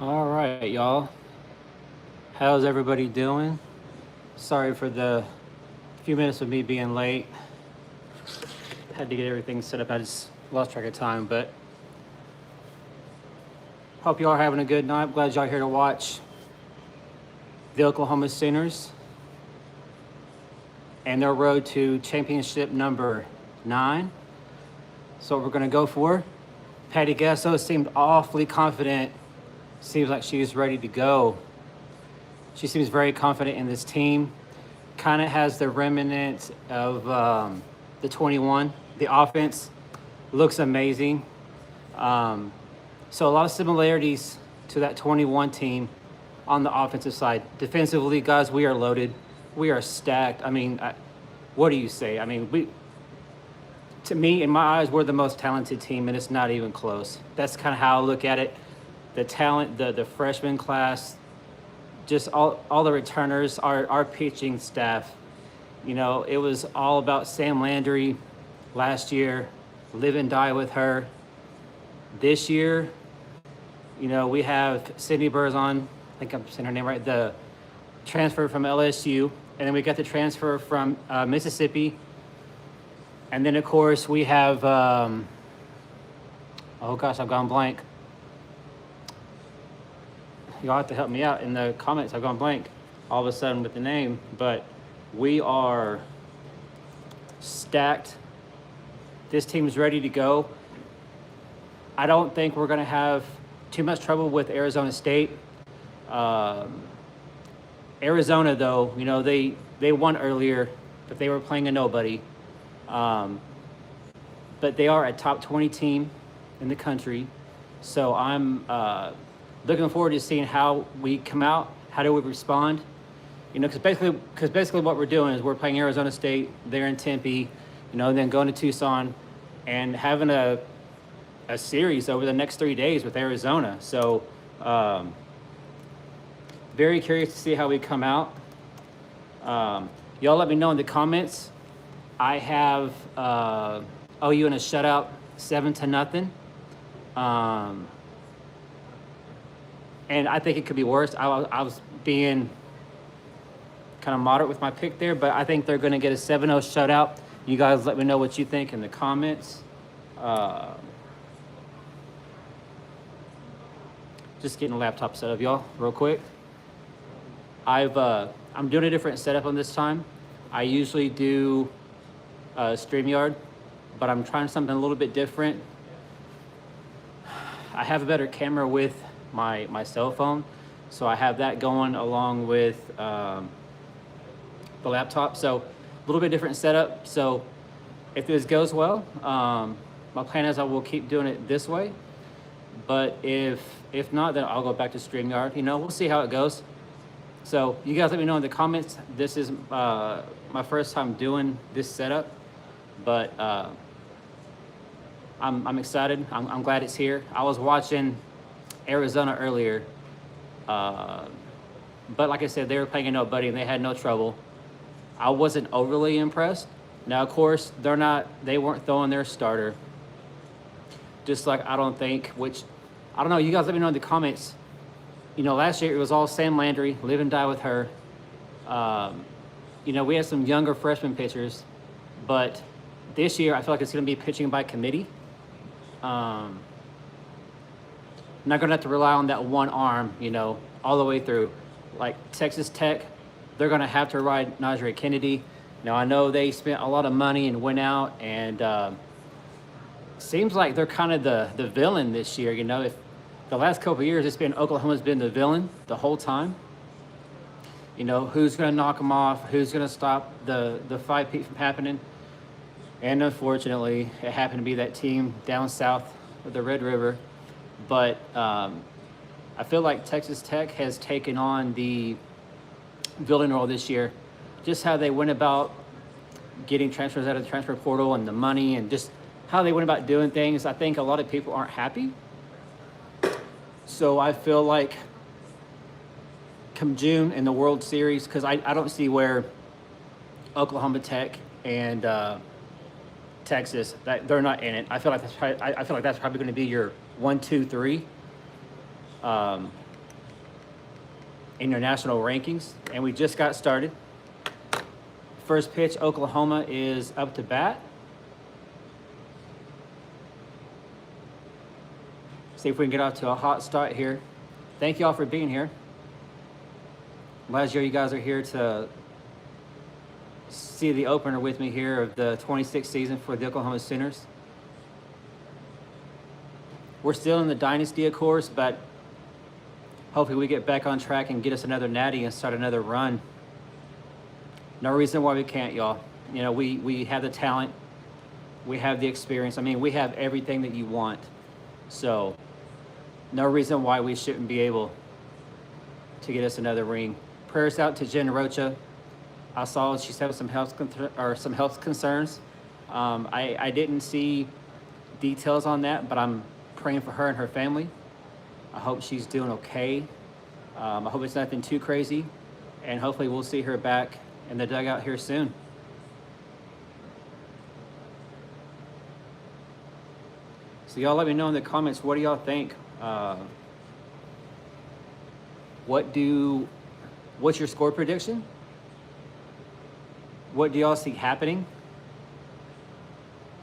All right, y'all. How's everybody doing? Sorry for the few minutes of me being late. Had to get everything set up. I just lost track of time, but hope y'all are having a good night. Glad y'all here to watch the Oklahoma Sooners and their road to championship number 9. So what we're going to go for. Patty Gasso seemed awfully confident. Seems like she's ready to go. She seems very confident in this team. Kind of has the remnant of the 21. The offense looks amazing. So a lot of similarities to that 21 team on the offensive side. Defensively, guys, we are loaded. We are stacked. I mean, what do you say? I mean, to me, in my eyes, we're the most talented team, and it's not even close. That's kind of how I look at it. The talent, the freshman class, just all the returners, our pitching staff. You know, it was all about Sam Landry last year, live and die with her. This year, you know, we have Sydney Burzon, I think I'm saying her name right, the transfer from LSU, and then we got the transfer from Mississippi. And then, of course, we have, oh gosh, I've gone blank. Y'all have to help me out in the comments. I've gone blank all of a sudden with the name, but we are stacked. This team's ready to go. I don't think we're going to have too much trouble with Arizona State. Arizona, though, you know, they won earlier, but they were playing a nobody. But they are a top 20 team in the country. So I'm looking forward to seeing how we come out. How do we respond? You know, because basically what we're doing is we're playing Arizona State there in Tempe, you know, and then going to Tucson and having a series over the next 3 days with Arizona. So very curious to see how we come out. Y'all let me know in the comments. I have OU in a shutout, 7-0. And I think it could be worse. I was being kind of moderate with my pick there, but I think they're going to get a 7-0 shutout. You guys let me know what you think in the comments. Just getting a laptop set up, y'all, real quick. I'm doing a different setup on this time. I usually do StreamYard, but I'm trying something a little bit different. I have a better camera with my cell phone, so I have that going along with the laptop. So a little bit different setup. So if this goes well, my plan is I will keep doing it this way. But if not, then I'll go back to StreamYard. You know, we'll see how it goes. So you guys let me know in the comments. This is my first time doing this setup, but I'm excited. I'm glad it's here. I was watching Arizona earlier, but like I said, they were playing a nobody and they had no trouble. I wasn't overly impressed. Now, of course, they weren't throwing their starter. Just like I don't know. You guys let me know in the comments. You know, last year it was all Sam Landry, live and die with her. You know, we had some younger freshman pitchers, but this year I feel like it's going to be pitching by committee. Not going to have to rely on that one arm, you know, all the way through. Like Texas Tech, they're going to have to ride Najee Kennedy. Now, I know they spent a lot of money and went out, and seems like they're kind of the villain this year. You know, if the last couple of years, it's been Oklahoma's been the villain the whole time. You know, who's going to knock them off? Who's going to stop the 5-peat from happening? And unfortunately, it happened to be that team down south of the Red River. But I feel like Texas Tech has taken on the villain role this year. Just how they went about getting transfers out of the transfer portal and the money and just how they went about doing things. I think a lot of people aren't happy. So I feel like come June in the World Series, because I don't see where Oklahoma Tech and Texas, they're not in it. I feel like that's probably going to be your 1, 2, 3. in your national rankings, and we just got started. First pitch, Oklahoma is up to bat. See if we can get off to a hot start here. Thank you all for being here. Last year, you guys are here to see the opener with me here of the 26th season for the Oklahoma Sooners. We're still in the dynasty, of course, but hopefully we get back on track and get us another natty and start another run. No reason why we can't, y'all. You know, we have the talent. We have the experience. I mean, we have everything that you want. So, no reason why we shouldn't be able to get us another ring. Prayers out to Jen Rocha. I saw she's having some health concerns. I didn't see details on that, but I'm praying for her and her family. I hope she's doing okay. I hope it's nothing too crazy, and hopefully we'll see her back in the dugout here soon. So y'all let me know in the comments, what do y'all think? What's your score prediction? What do y'all see happening?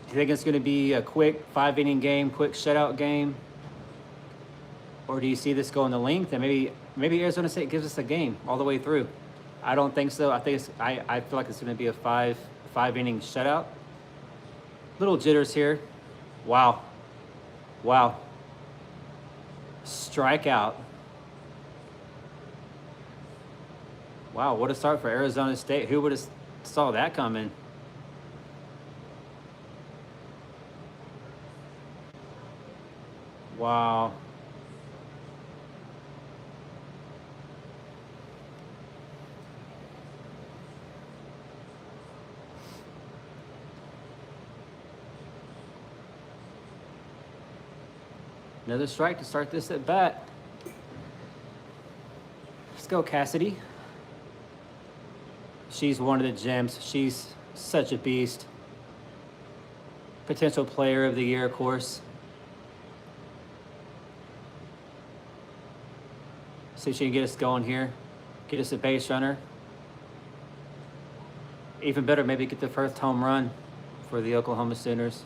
Do you think it's going to be a quick 5-inning game, quick shutout game? Or do you see this going the length and maybe Arizona State gives us a game all the way through? I don't think so. I feel like it's going to be a five-inning shutout. Little jitters here. Wow. Strikeout. Wow, what a start for Arizona State. Who would have saw that coming? Wow. Another strike to start this at bat. Let's go, Cassidy. She's one of the gems. She's such a beast. Potential player of the year, of course. See if she can get us going here. Get us a base runner. Even better, maybe get the first home run for the Oklahoma Sooners.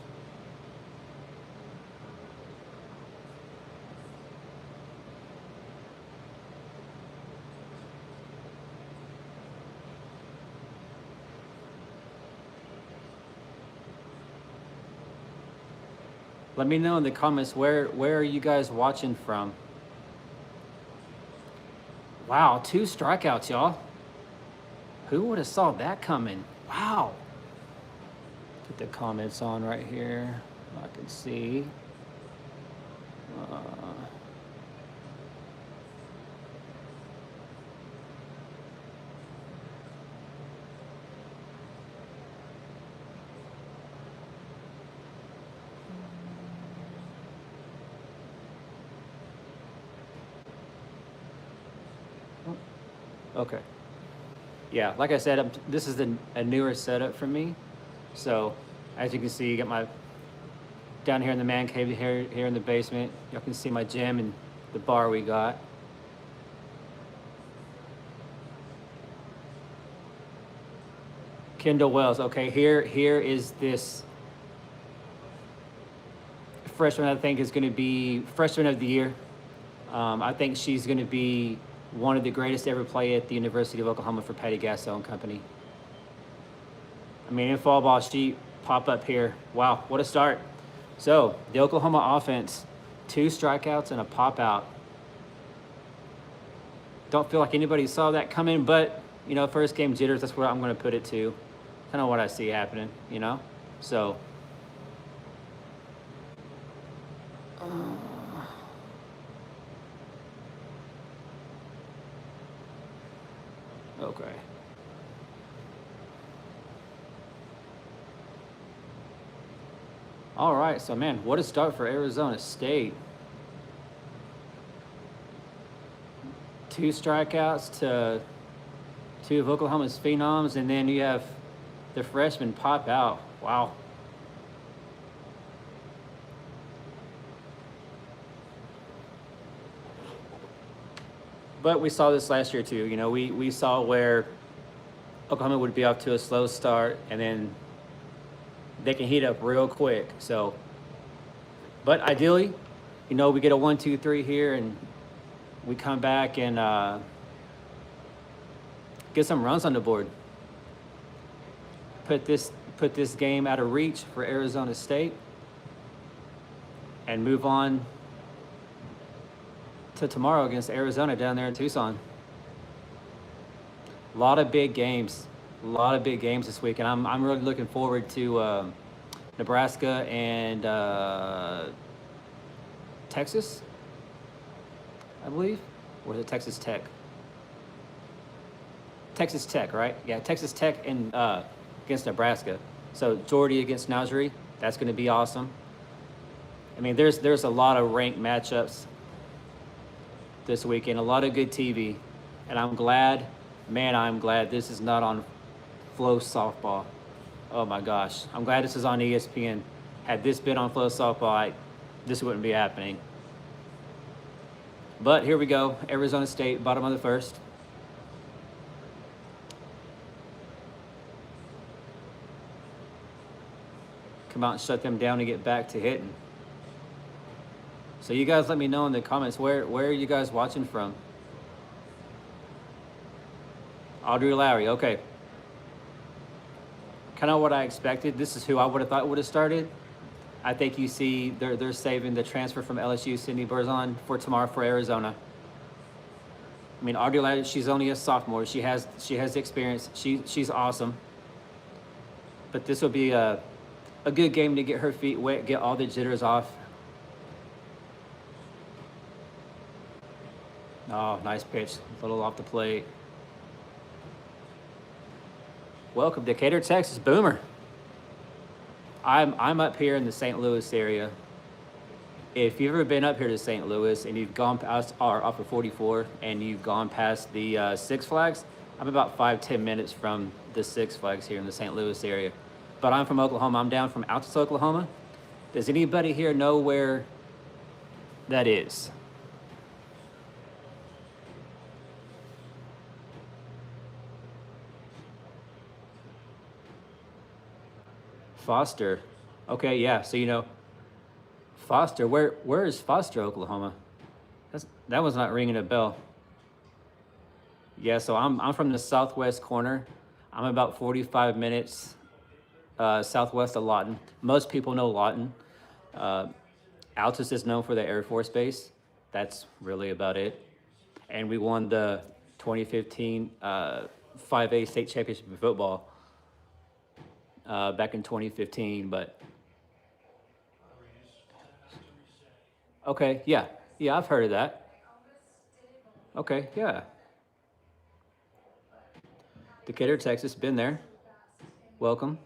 Let me know in the comments, where are you guys watching from? Wow, 2 strikeouts, y'all. Who would have saw that coming? Wow. Put the comments on right here. I can see. Okay. Yeah, like I said, this is a newer setup for me. So, as you can see, you got my down here in the man cave, here in the basement. Y'all can see my gym and the bar we got. Kendall Wells. Okay, here is this freshman. I think is going to be freshman of the year. I think she's going to be one of the greatest to ever play at the University of Oklahoma for Patty Gasso and company. I mean, in fall ball, she pop up here. Wow, what a start. So, the Oklahoma offense, 2 strikeouts and a pop out. Don't feel like anybody saw that coming, but, you know, first game jitters, that's where I'm going to put it to. Kind of what I see happening, you know? So, okay. All right, so man, what a start for Arizona State. 2 strikeouts to 2 of Oklahoma's phenoms, and then you have the freshman pop out. Wow. But we saw this last year too. You know, we saw where Oklahoma would be off to a slow start, and then they can heat up real quick. So, but ideally, you know, we get a 1-2-3 here, and we come back and get some runs on the board. Put this game out of reach for Arizona State, and move on to tomorrow against Arizona down there in Tucson. A lot of big games. A lot of big games this week, and I'm really looking forward to Nebraska and Texas, I believe, or is it Texas Tech? Texas Tech, right? Yeah, Texas Tech and against Nebraska. So Jordy against Nasri, that's going to be awesome. I mean, there's a lot of ranked matchups this weekend, a lot of good TV, and I'm glad this is not on Flow Softball. Oh my gosh, I'm glad this is on ESPN. Had this been on Flow Softball, this wouldn't be happening. But here we go, Arizona State, bottom of the first. Come out and shut them down and get back to hitting. So you guys let me know in the comments, where are you guys watching from? Audrey Lowry, okay. Kind of what I expected. This is who I would have thought would have started. I think you see they're saving the transfer from LSU, Sydney Berzon, for tomorrow for Arizona. I mean, Audrey Lowry, she's only a sophomore. She has experience. She's awesome. But this will be a good game to get her feet wet, get all the jitters off. Oh, nice pitch. A little off the plate. Welcome, Decatur, Texas. Boomer. I'm up here in the St. Louis area. If you've ever been up here to St. Louis and you've gone past off of 44 and you've gone past the Six Flags, I'm about 5-10 minutes from the Six Flags here in the St. Louis area. But I'm from Oklahoma. I'm down from Altus, Oklahoma. Does anybody here know where that is? Foster. Okay, yeah. So you know, Foster. Where is Foster, Oklahoma? That was not ringing a bell. Yeah. So I'm from the southwest corner. I'm about 45 minutes southwest of Lawton. Most people know Lawton. Altus is known for the Air Force Base. That's really about it. And we won the 2015 5A state championship in football back in 2015. But okay, yeah, I've heard of that. Okay, yeah. Decatur, Texas, been there. Welcome.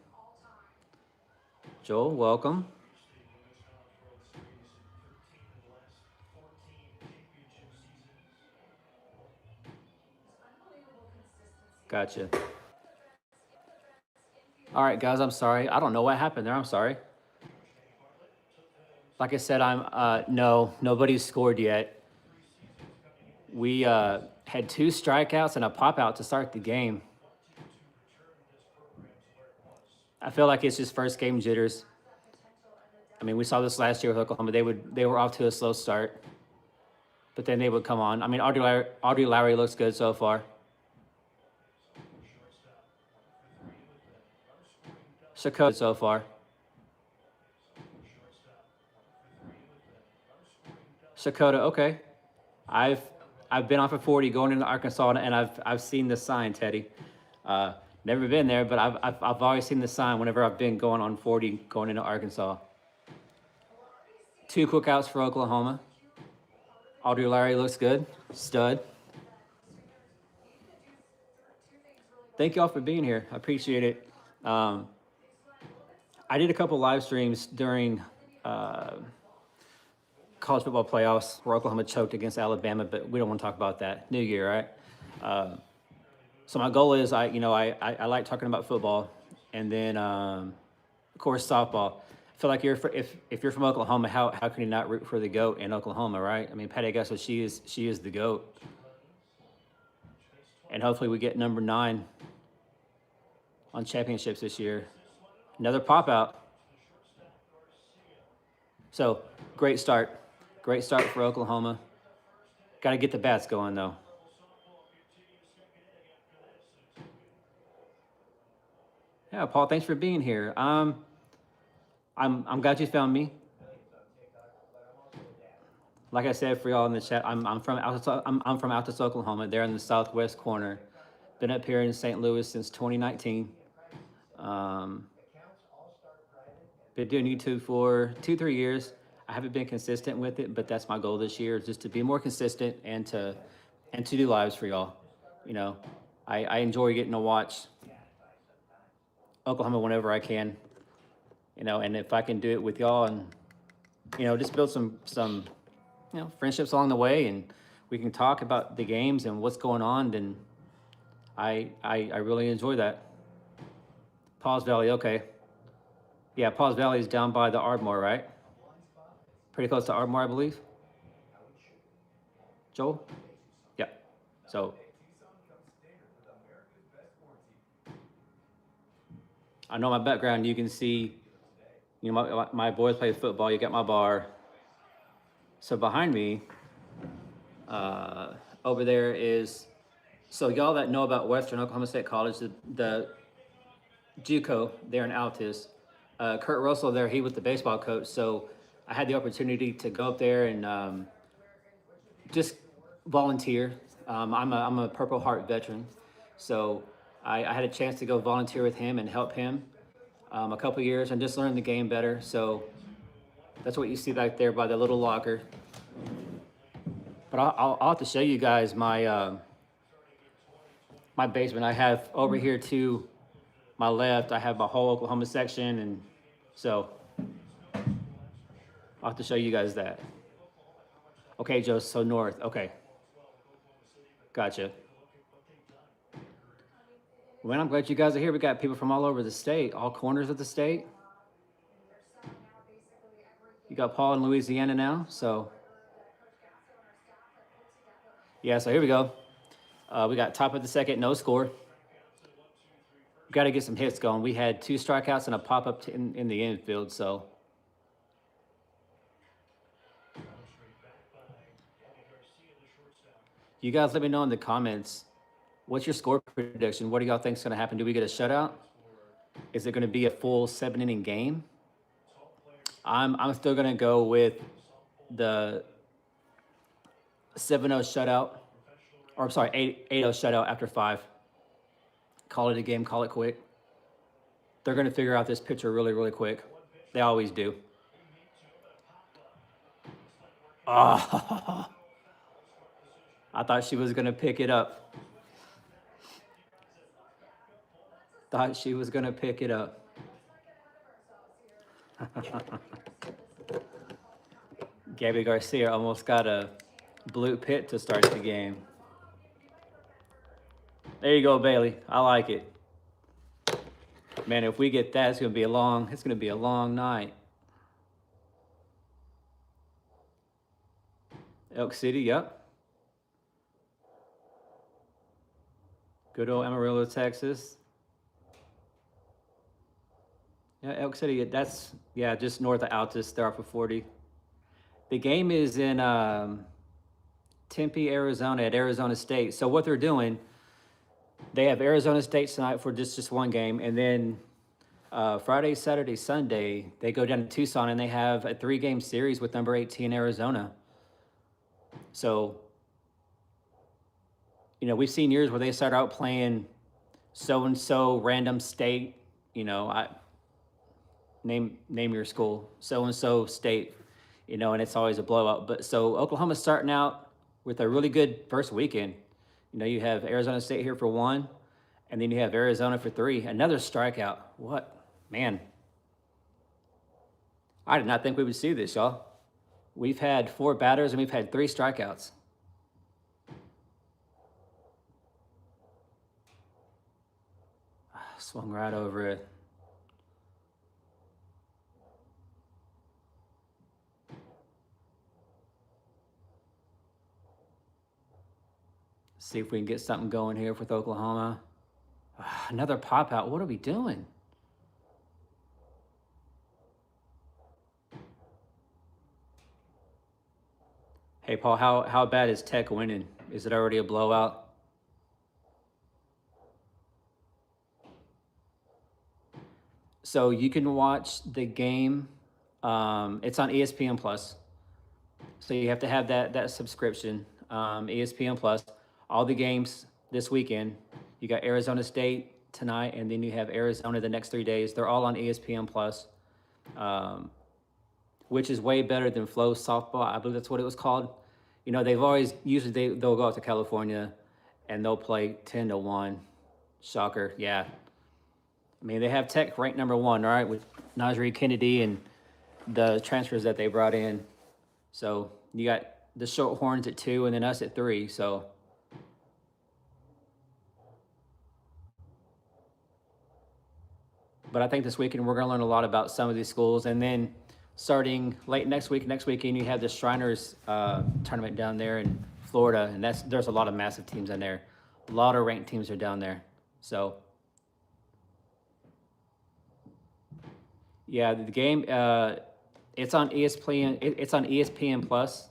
Joel, welcome. Gotcha. All right, guys, I'm sorry. I don't know what happened there. I'm sorry. Like I said, no, nobody's scored yet. We had 2 strikeouts and a pop out to start the game. I feel like it's just first game jitters. I mean, we saw this last year with Oklahoma. They were off to a slow start, but then they would come on. I mean, Audrey Lowry looks good so far. Shakota so far. Shakota, okay. I've been off of 40 going into Arkansas, and I've seen the sign, Teddy. Never been there, but I've always seen the sign whenever I've been going on 40 going into Arkansas. 2 quick outs for Oklahoma. Audrey Larry looks good. Stud. Thank you all for being here. I appreciate it. I did a couple live streams during college football playoffs where Oklahoma choked against Alabama, but we don't want to talk about that. New year, right? So my goal is, I like talking about football, and then of course softball. I feel like if you're from Oklahoma, how can you not root for the GOAT in Oklahoma, right? I mean, Patty Gasso, she is the GOAT. And hopefully we get number 9 on championships this year. Another pop out. So great start. Great start for Oklahoma. Got to get the bats going though. Yeah, Paul, thanks for being here. I'm glad you found me. Like I said for y'all in the chat, I'm from Altus, Oklahoma. They're in the southwest corner. Been up here in St. Louis since 2019. Been doing YouTube for 2-3 years. I haven't been consistent with it, but that's my goal this year, just to be more consistent and to do lives for y'all. You know, I enjoy getting to watch Oklahoma whenever I can. You know, and if I can do it with y'all and just build some friendships along the way, and we can talk about the games and what's going on, then I really enjoy that. Paws Valley, okay. Yeah, Paws Valley is down by the Ardmore, right? Pretty close to Ardmore, I believe. Joel? Yeah. So I know my background. You can see, my boys play football. You got my bar. So behind me, over there is, so y'all that know about Western Oklahoma State College, the JUCO there in Altus, Kurt Russell there, he was the baseball coach. So I had the opportunity to go up there and just volunteer. I'm a Purple Heart veteran, so I had a chance to go volunteer with him and help him a couple years and just learn the game better. So that's what you see back there by the little locker. But I'll have to show you guys my my basement. I have over here to my left, I have my whole Oklahoma section, and so I'll have to show you guys that. Okay, Joe, so north. Okay. Gotcha. Well, I'm glad you guys are here. We got people from all over the state, all corners of the state. You got Paul in Louisiana now, so. Yeah, so here we go. We got top of the second, no score. Got to get some hits going. We had 2 strikeouts and a pop-up in the infield, so. You guys let me know in the comments, what's your score prediction? What do y'all think is going to happen? Do we get a shutout? Is it going to be a full 7-inning game? I'm still going to go with the 7-0 shutout, or I'm sorry, 8-0 shutout after 5. Call it a game, call it quick. They're going to figure out this pitcher really, really quick. They always do. Oh, I thought she was going to pick it up. Thought she was going to pick it up. Gabby Garcia almost got a blue pit to start the game. There you go, Bailey. I like it. Man, if we get that, it's gonna be a long night. Elk City, yep. Good old Amarillo, Texas. Yeah, Elk City, that's, yeah, just north of Altus, they're off of 40. The game is in Tempe, Arizona at Arizona State. So what they're doing, they have Arizona State tonight for just one game, and then Friday, Saturday, Sunday, they go down to Tucson and they have a 3-game series with number 18 Arizona. So, we've seen years where they start out playing so-and-so random state, name your school, so-and-so state, and it's always a blowout. But so Oklahoma's starting out with a really good first weekend. You have Arizona State here for 1, and then you have Arizona for 3. Another strikeout. What? Man. I did not think we would see this, y'all. We've had 4 batters, and we've had 3 strikeouts. Swung right over it. See if we can get something going here with Oklahoma. Another pop out. What are we doing? Hey, Paul, how bad is Tech winning? Is it already a blowout? So you can watch the game. It's on ESPN Plus. So you have to have that subscription. ESPN Plus. All the games this weekend. You got Arizona State tonight, and then you have Arizona the next 3 days. They're all on ESPN Plus, which is way better than Flow Softball. I believe that's what it was called. You know, they'll go out to California, and they'll play 10-1. Shocker, yeah. I mean, they have Tech ranked number 1, all right, with Najee Kennedy and the transfers that they brought in. So you got the Shorthorns at 2 and then us at 3. So but I think this weekend we're going to learn a lot about some of these schools. And then starting late next weekend, you have the Shriners tournament down there in Florida. And there's a lot of massive teams in there. A lot of ranked teams are down there. So, yeah, the game, it's on ESPN. It's on ESPN Plus.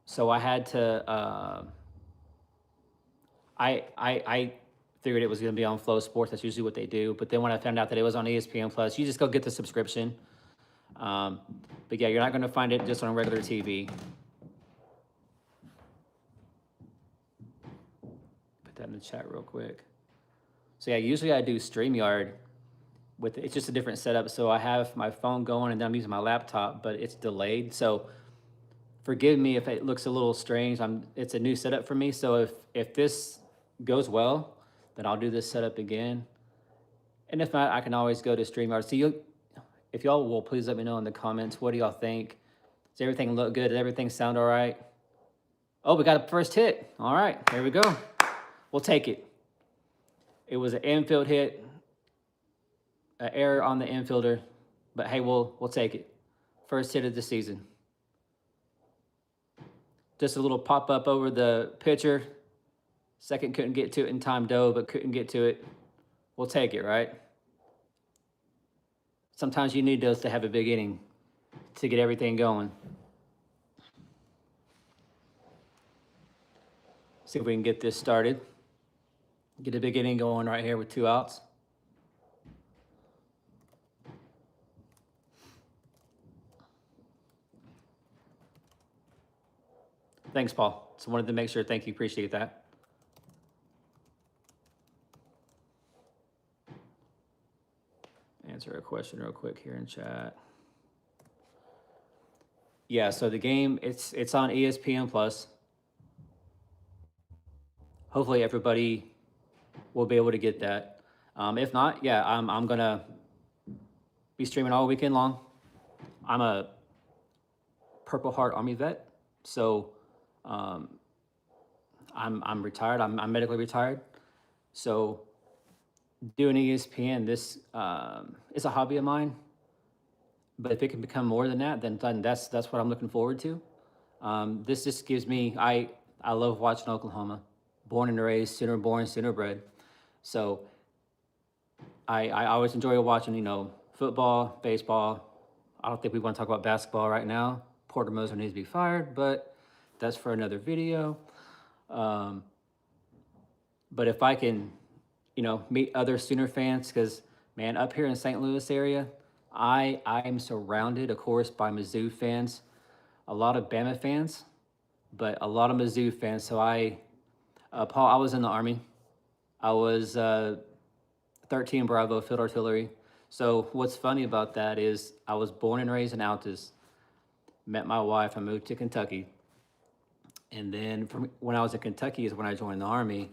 So I had to, I figured it was going to be on Flow Sports. That's usually what they do. But then when I found out that it was on ESPN Plus, you just go get the subscription. But yeah, you're not going to find it just on regular TV. Put that in the chat real quick. So yeah, usually I do StreamYard. It's just a different setup. So I have my phone going and then I'm using my laptop, but it's delayed. So forgive me if it looks a little strange. It's a new setup for me. So if this goes well, then I'll do this setup again. And if not, I can always go to StreamYard. So if y'all will please let me know in the comments, what do y'all think? Does everything look good? Does everything sound all right? Oh, we got a first hit. All right, there we go. We'll take it. It was an infield hit, an error on the infielder, but hey, we'll take it. First hit of the season. Just a little pop up over the pitcher. Second couldn't get to it in time, dove, but couldn't get to it. We'll take it, right? Sometimes you need those to have a big inning to get everything going. See if we can get this started. Get a big inning going right here with 2 outs. Thanks, Paul. So wanted to make sure. Thank you. Appreciate that. Answer a question real quick here in chat. Yeah, so the game, it's on ESPN Plus. Hopefully everybody will be able to get that. If not, yeah, I'm gonna be streaming all weekend long. I'm a Purple Heart Army vet, so I'm retired. I'm medically retired, so doing ESPN, this is a hobby of mine. But if it can become more than that, then that's what I'm looking forward to. This just gives me, I love watching Oklahoma. Born and raised, Sooner born, Sooner bred. So I always enjoy watching, football, baseball. I don't think we want to talk about basketball right now. Porter Moser needs to be fired, but that's for another video. But if I can, meet other Sooner fans, because, man, up here in St. Louis area, I am surrounded, of course, by Mizzou fans, a lot of Bama fans, but a lot of Mizzou fans. So Paul, I was in the Army. I was 13 Bravo Field Artillery. So what's funny about that is I was born and raised in Altus, met my wife, I moved to Kentucky. And then when I was in Kentucky is when I joined the Army,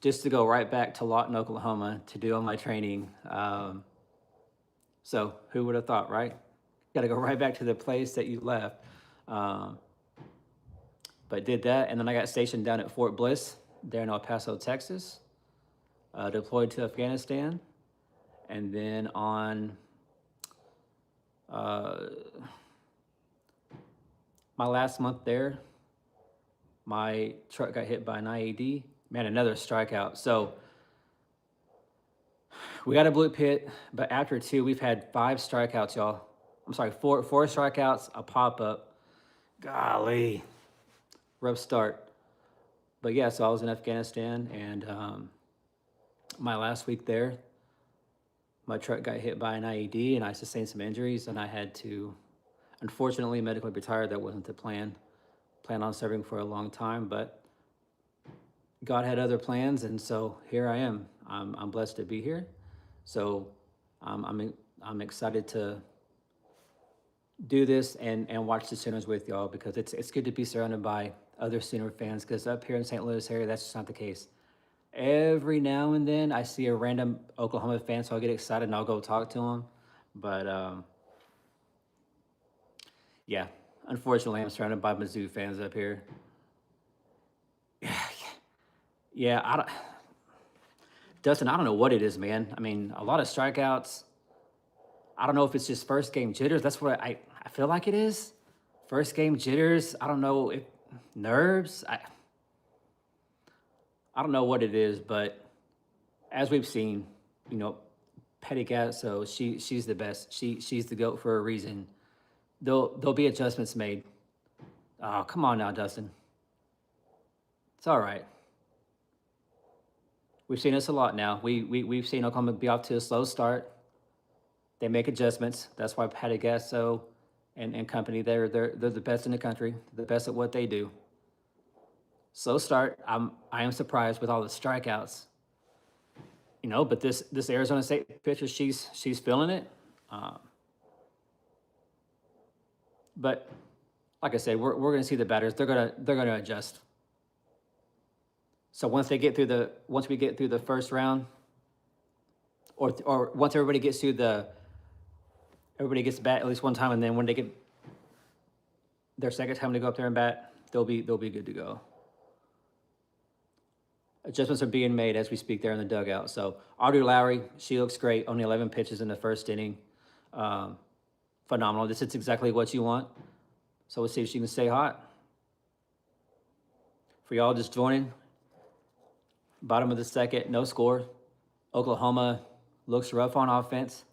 just to go right back to Lawton, Oklahoma to do all my training. So who would have thought, right? Got to go right back to the place that you left. But did that, and then I got stationed down at Fort Bliss, there in El Paso, Texas. Deployed to Afghanistan, and then on My last month there, my truck got hit by an IED. Man, another strikeout. So we got a blue pit, but after two, we've had 5 strikeouts, y'all. I'm sorry, four strikeouts, a pop up. Golly, rough start. But yeah, so I was in Afghanistan, and my last week there, my truck got hit by an IED, and I sustained some injuries, and I had to, unfortunately, medically retire. That wasn't the plan. Plan on serving for a long time, but God had other plans, and so here I am. I'm blessed to be here. So I'm excited to do this and watch the Sooners with y'all, because it's good to be surrounded by other Sooner fans, because up here in St. Louis area, that's just not the case. Every now and then I see a random Oklahoma fan, so I'll get excited and I'll go talk to him. But yeah, unfortunately, I'm surrounded by Mizzou fans up here. Yeah, Dustin, I don't know what it is, man. I mean, a lot of strikeouts. I don't know if it's just first game jitters. That's what I feel like it is. First game jitters. I don't know if nerves. I don't know what it is, but as we've seen, you know, Petty Gasso, she's the best. She's the GOAT for a reason. There'll be adjustments made. Oh, come on now, Dustin. It's all right. We've seen this a lot now. We've seen Oklahoma be off to a slow start. They make adjustments. That's why Patty Gasso and company, they're the best in the country, the best at what they do. Slow start. I am surprised with all the strikeouts. You know, but this Arizona State pitcher, she's feeling it. But like I said, we're going to see the batters. They're gonna adjust. So once we get through the first round, or once everybody gets bat at least one time, and then when they get their second time to go up there and bat, they'll be good to go. Adjustments are being made as we speak there in the dugout. So Audrey Lowry, she looks great. Only 11 pitches in the first inning. Phenomenal. This is exactly what you want. So we'll see if she can stay hot. For y'all just joining, bottom of the second, no score. Oklahoma looks rough on offense.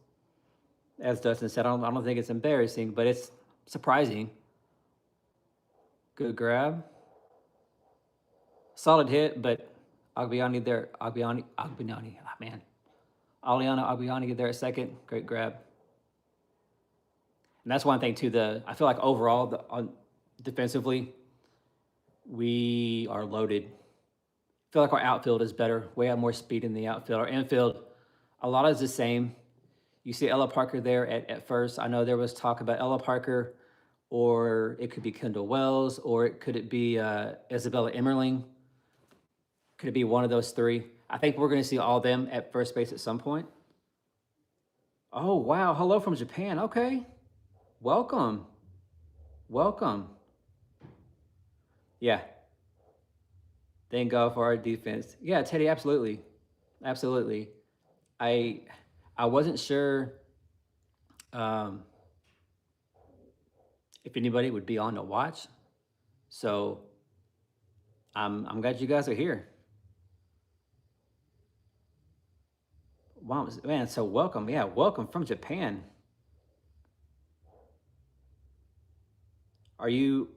As Dustin said, I don't think it's embarrassing, but it's surprising. Good grab. Solid hit, but Aliana Agbiani there at second. Great grab. And that's one thing too. I feel like overall, defensively, we are loaded. I feel like our outfield is better. We have more speed in the outfield. Our infield, a lot is the same. You see Ella Parker there at first. I know there was talk about Ella Parker, or it could be Kendall Wells, or could it be Isabella Emmerling? Could it be one of those three? I think we're going to see all of them at first base at some point. Oh, wow. Hello from Japan. Okay. Welcome. Yeah. Thank God for our defense. Yeah, Teddy, absolutely. I wasn't sure if anybody would be on to watch. So I'm glad you guys are here. Wow, man, so welcome. Yeah, welcome from Japan. Are you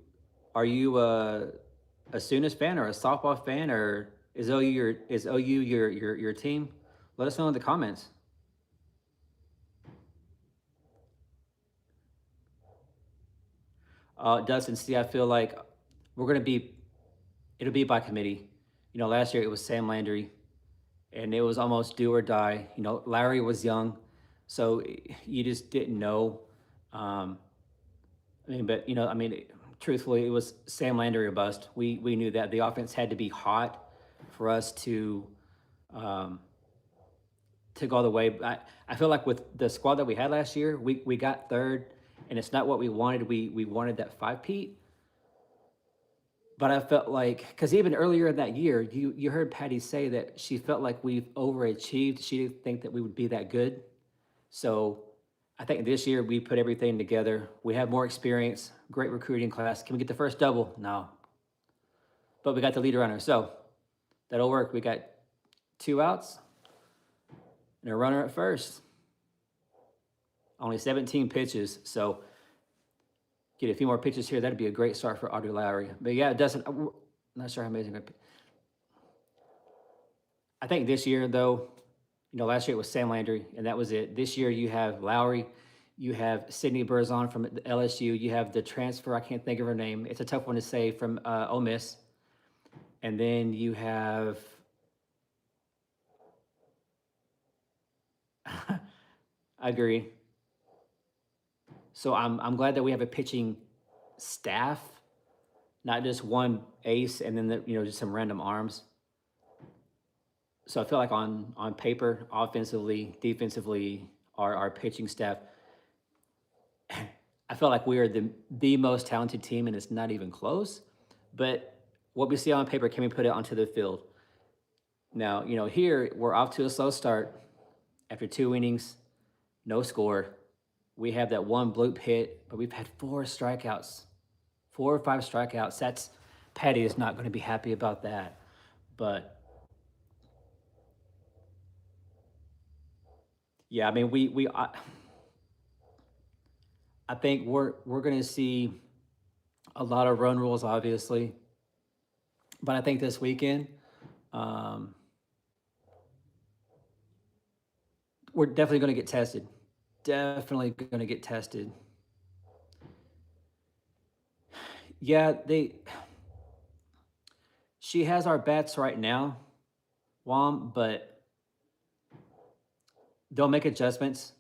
a Sooners fan or a softball fan, or is OU your team? Let us know in the comments. Dustin, see, I feel like it'll be by committee. You know, last year it was Sam Landry, and it was almost do or die. You know, Larry was young, so you just didn't know. Truthfully, it was Sam Landry or bust. We knew that the offense had to be hot for us to go the way. I feel like with the squad that we had last year, we got third, and it's not what we wanted. We wanted that 5-peat. But I felt like, because even earlier in that year, you heard Patty say that she felt like we've overachieved. She didn't think that we would be that good. So I think this year we put everything together. We have more experience, great recruiting class. Can we get the first double? No. But we got the lead runner. So that'll work. We got 2 outs and a runner at first. Only 17 pitches. So get a few more pitches here. That'd be a great start for Audrey Lowry. But yeah, it doesn't. I'm not sure how amazing. I think this year, though, last year it was Sam Landry, and that was it. This year you have Lowry, you have Sydney Berzon from LSU, you have the transfer, I can't think of her name. It's a tough one to say, from Ole Miss. And then you have I agree. So I'm glad that we have a pitching staff, not just one ace and then just some random arms. So I feel like on paper, offensively, defensively, our pitching staff, I feel like we are the most talented team, and it's not even close. But what we see on paper, can we put it onto the field? Now, here we're off to a slow start. After 2 innings, no score. We have that one bloop hit, but we've had 4 strikeouts, 4 or 5 strikeouts. Patty is not going to be happy about that. But yeah, I mean, I think we're going to see a lot of run rules, obviously. But I think this weekend, we're definitely going to get tested. Definitely going to get tested. Yeah, she has our bats right now, Wom, but they'll make adjustments.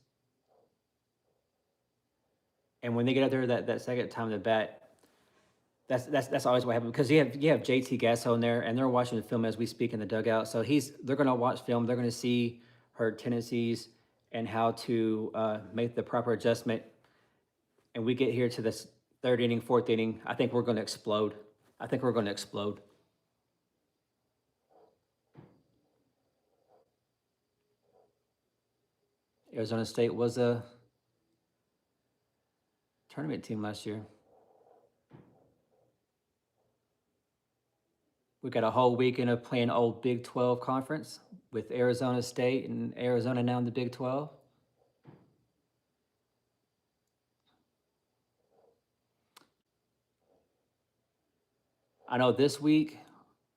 And when they get out there that second time to bat, that's always what happens, because you have JT Gasso in there, and they're watching the film as we speak in the dugout. So they're going to watch film. They're going to see her tendencies and how to make the proper adjustment. And we get here to this 3rd inning, 4th inning. I think we're going to explode. Arizona State was a tournament team last year. We got a whole weekend of playing old Big 12 conference with Arizona State and Arizona now in the Big 12. I know this week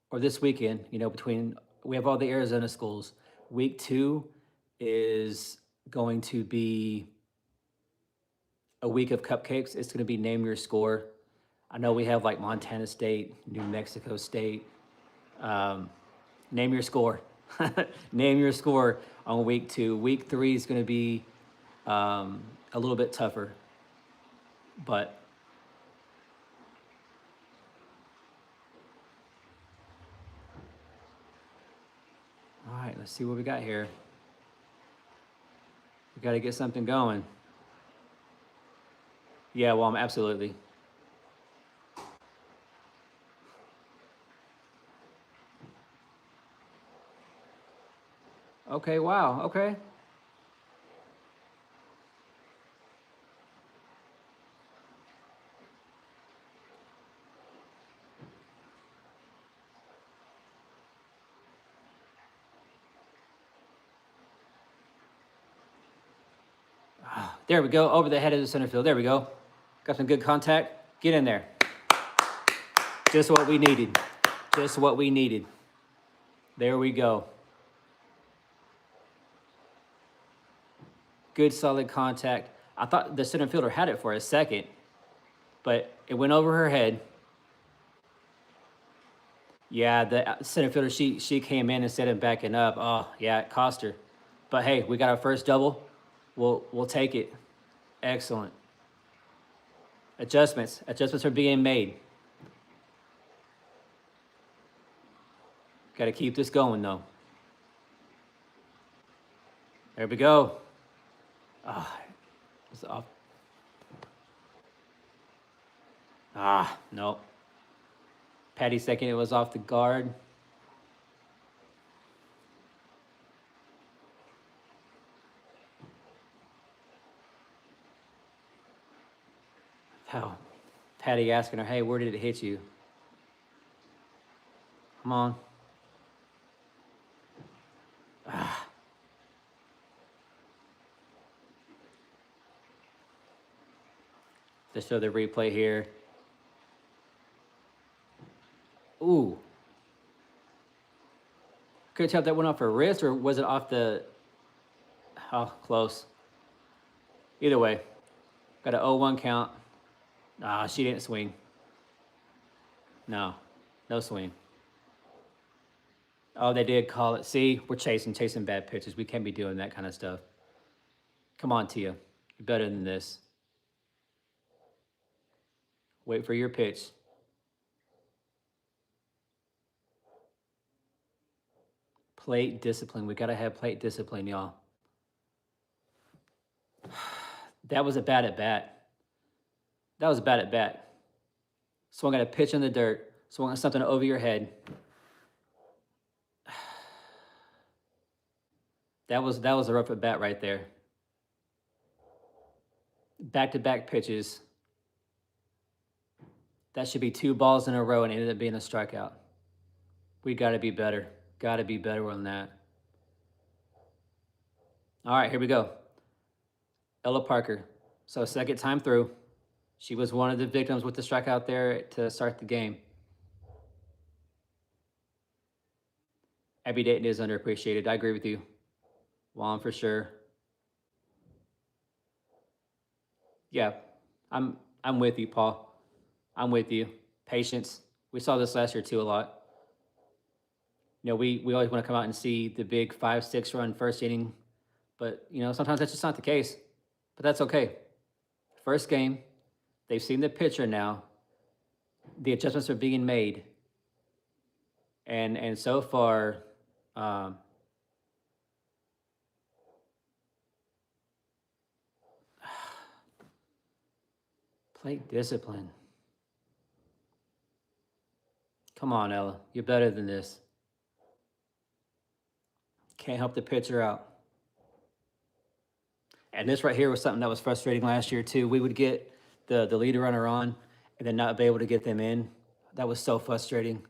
or this weekend, we have all the Arizona schools. Week 2 is going to be a week of cupcakes. It's going to be name your score. I know we have like Montana State, New Mexico State. Name your score. Name your score on week 2. Week 3 is going to be a little bit tougher, but all right, let's see what we got here. We got to get something going. Yeah, well, absolutely. Okay, wow, okay. There we go, over the head of the center field. There we go. Got some good contact. Get in there. Just what we needed. Just what we needed. There we go. Good, solid contact. I thought the center fielder had it for a second, but it went over her head. Yeah, the center fielder, she came in instead of backing up. Oh, yeah, it cost her. But hey, we got our first double. We'll take it. Excellent. Adjustments are being made. Got to keep this going, though. There we go. Ah, it's off. Ah, no. Patty second, it was off the guard. Oh, Patty asking her, hey, where did it hit you? Come on. Ah. To show the replay here. Ooh. Couldn't tell if that went off her wrist or was it off the... Oh, close. Either way, got an 0-1 count. Ah, she didn't swing. No swing. Oh, they did call it. See, we're chasing bad pitches. We can't be doing that kind of stuff. Come on, Tia. You're better than this. Wait for your pitch. Plate discipline. We got to have plate discipline, y'all. That was a bad at bat. That was a bad at bat. Swung at a pitch in the dirt. Swung at something over your head. That was a rough at bat right there. Back-to-back pitches. That should be 2 balls in a row and ended up being a strikeout. We got to be better. Got to be better on that. All right, here we go. Ella Parker. So second time through. She was one of the victims with the strikeout there to start the game. Abby Dayton is underappreciated. I agree with you. Juan for sure. Yeah, I'm with you, Paul. I'm with you. Patience. We saw this last year too a lot. You know, we always want to come out and see the big 5-6 run first inning, but you know, sometimes that's just not the case. But that's okay. First game, they've seen the pitcher now. The adjustments are being made. And so far, plate discipline. Come on, Ella. You're better than this. Can't help the pitcher out. And this right here was something that was frustrating last year too. We would get the leader runner on and then not be able to get them in. That was so frustrating.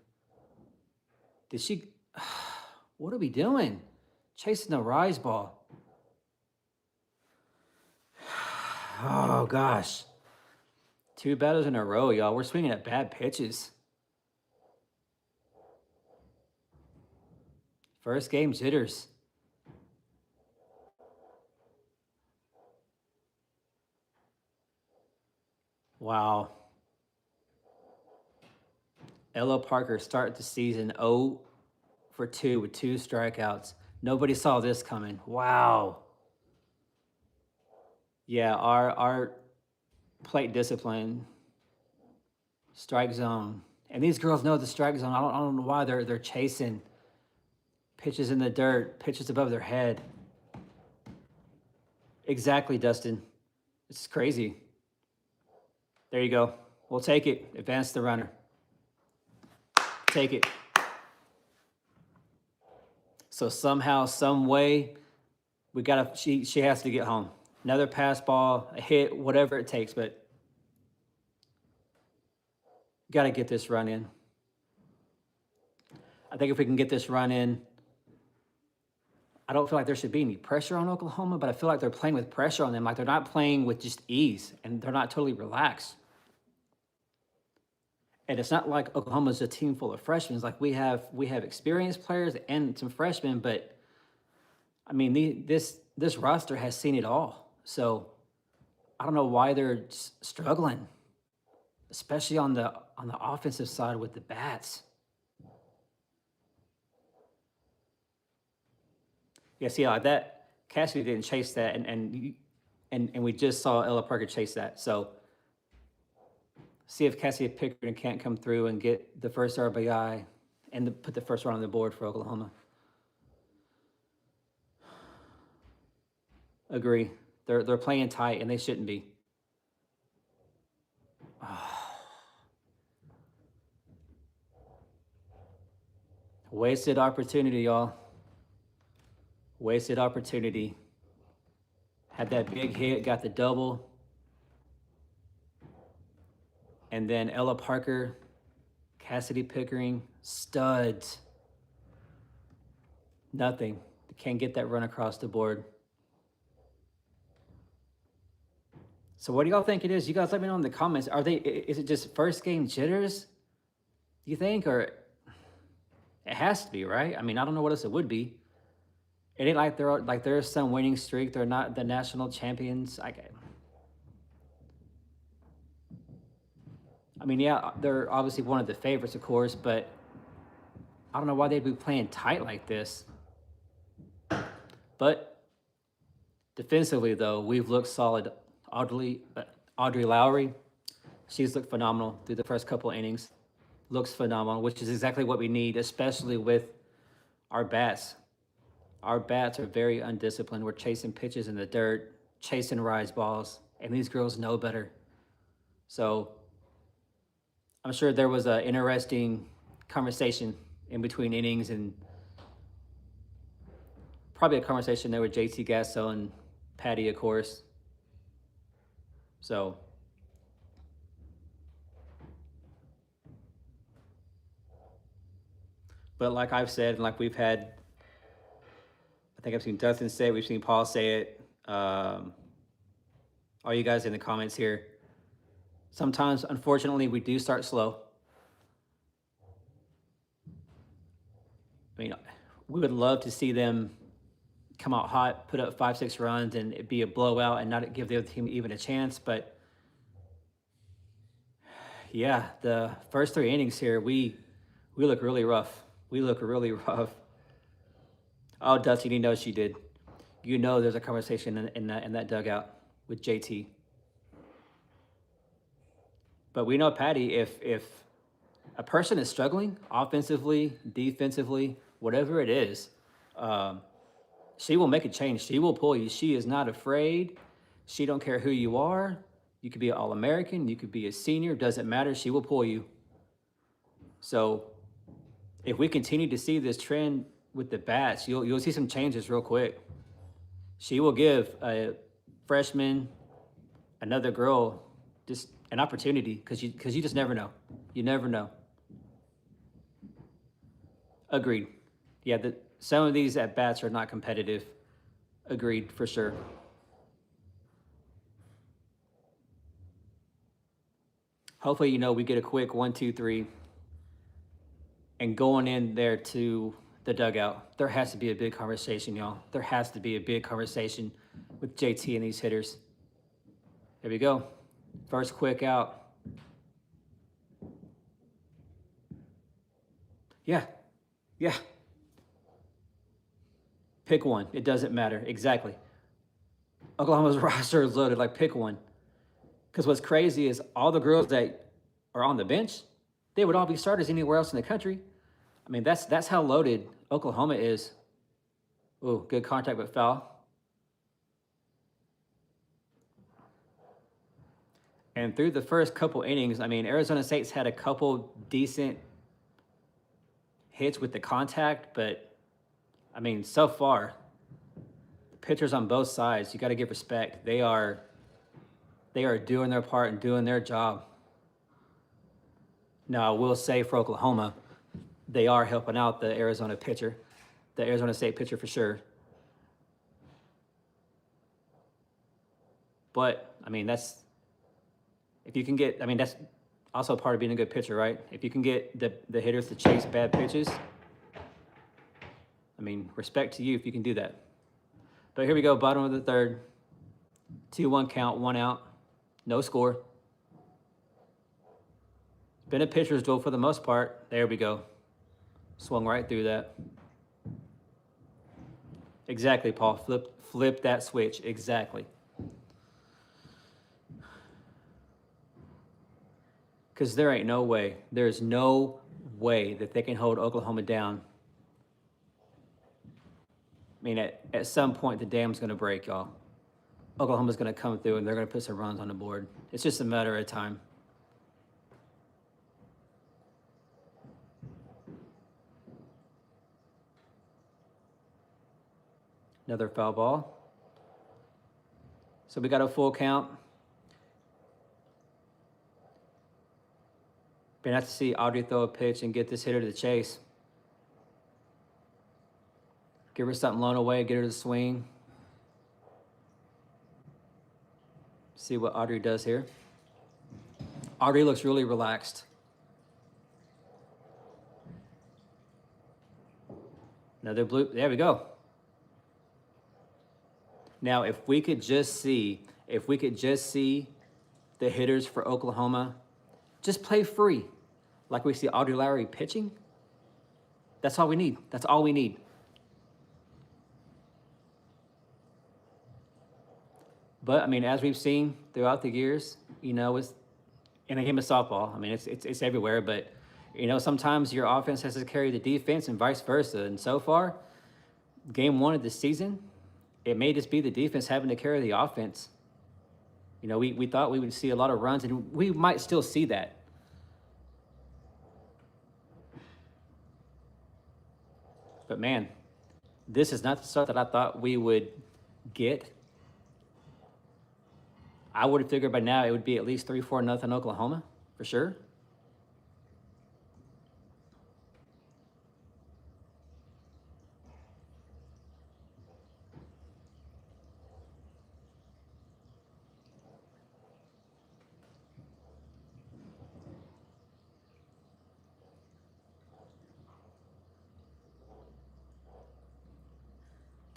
Did she... What are we doing? Chasing the rise ball. Oh, gosh. 2 batters in a row, y'all. We're swinging at bad pitches. First game jitters. Wow. Ella Parker started the season 0 for 2 with 2 strikeouts. Nobody saw this coming. Wow. Yeah, our plate discipline, strike zone. And these girls know the strike zone. I don't know why they're chasing pitches in the dirt, pitches above their head. Exactly, Dustin. It's crazy. There you go. We'll take it. Advance the runner. Take it. So somehow, some way, we gotta. She has to get home. Another pass ball, a hit, whatever it takes, but gotta get this run in. I think if we can get this run in, I don't feel like there should be any pressure on Oklahoma, but I feel like they're playing with pressure on them. Like they're not playing with just ease, and they're not totally relaxed. And it's not like Oklahoma's a team full of freshmen. It's like we have experienced players and some freshmen, but I mean, this roster has seen it all. So I don't know why they're struggling, especially on the offensive side with the bats. Yeah, see, like that, Cassidy didn't chase that, and we just saw Ella Parker chase that. So see if Cassidy Pickering can't come through and get the first RBI and put the first run on the board for Oklahoma. Agree. They're playing tight, and they shouldn't be. Oh. Wasted opportunity, y'all. Wasted opportunity. Had that big hit, got the double. And then Ella Parker, Cassidy Pickering, studs. Nothing. They can't get that run across the board. So what do y'all think it is? You guys let me know in the comments. Is it just first game jitters? Do you think? Or it has to be, right? I mean, I don't know what else it would be. It ain't like there's some winning streak. They're not the national champions. I mean, yeah, they're obviously one of the favorites, of course, but I don't know why they'd be playing tight like this. But defensively, though, we've looked solid. Audrey Lowry, she's looked phenomenal through the first couple innings. Looks phenomenal, which is exactly what we need, especially with our bats. Our bats are very undisciplined. We're chasing pitches in the dirt, chasing rise balls, and these girls know better. So I'm sure there was an interesting conversation in between innings, and probably a conversation there with JT Gasso and Patty, of course. So but like I've said, and like we've had, I think I've seen Dustin say it, we've seen Paul say it, all you guys in the comments here. Sometimes, unfortunately, we do start slow. I mean, we would love to see them come out hot, put up 5-6 runs, and it be a blowout and not give the other team even a chance. But yeah, the first 3 innings here, we look really rough. We look really rough. Oh, Dusty, you know she did. You know there's a conversation in that dugout with JT. But we know, Patty, if a person is struggling offensively, defensively, whatever it is, she will make a change. She will pull you. She is not afraid. She don't care who you are. You could be an All-American. You could be a senior. Doesn't matter. She will pull you. So if we continue to see this trend with the bats, you'll see some changes real quick. She will give a freshman, another girl, just an opportunity, because you just never know. You never know. Agreed. Yeah, some of these at bats are not competitive. Agreed, for sure. Hopefully, we get a quick 1, 2, 3, and going in there to the dugout. There has to be a big conversation, y'all. There has to be a big conversation with JT and these hitters. There we go. First quick out. Yeah. Pick one. It doesn't matter. Exactly. Oklahoma's roster is loaded. Like, pick one. Because what's crazy is all the girls that are on the bench, they would all be starters anywhere else in the country. I mean, that's how loaded Oklahoma is. Ooh, good contact but foul. And through the first couple innings, I mean, Arizona State's had a couple decent hits with the contact, but I mean, so far, the pitchers on both sides, you got to give respect. They are doing their part and doing their job. Now, I will say for Oklahoma, they are helping out the Arizona State pitcher for sure. But I mean, that's also part of being a good pitcher, right? If you can get the hitters to chase bad pitches, I mean, respect to you if you can do that. But here we go, bottom of the third. 2-1 count, 1 out, no score. Been a pitcher's duel for the most part. There we go. Swung right through that. Exactly, Paul. Flip that switch. Exactly. Because there's no way that they can hold Oklahoma down. I mean, at some point, the dam's going to break, y'all. Oklahoma's going to come through, and they're going to put some runs on the board. It's just a matter of time. Another foul ball. So we got a full count. Gonna have to see Audrey throw a pitch and get this hitter to the chase. Give her something blown away, get her to swing. See what Audrey does here. Audrey looks really relaxed. Another bloop. There we go. Now, if we could just see the hitters for Oklahoma just play free, like we see Audrey Lowry pitching, that's all we need. That's all we need. But I mean, as we've seen throughout the years, you know, it's in a game of softball. I mean, it's everywhere. But you know, sometimes your offense has to carry the defense, and vice versa. And so far, game one of the season, it may just be the defense having to carry the offense. You know, we thought we would see a lot of runs, and we might still see that. But man, this is not the stuff that I thought we would get. I would have figured by now it would be at least 3-4-0 Oklahoma, for sure.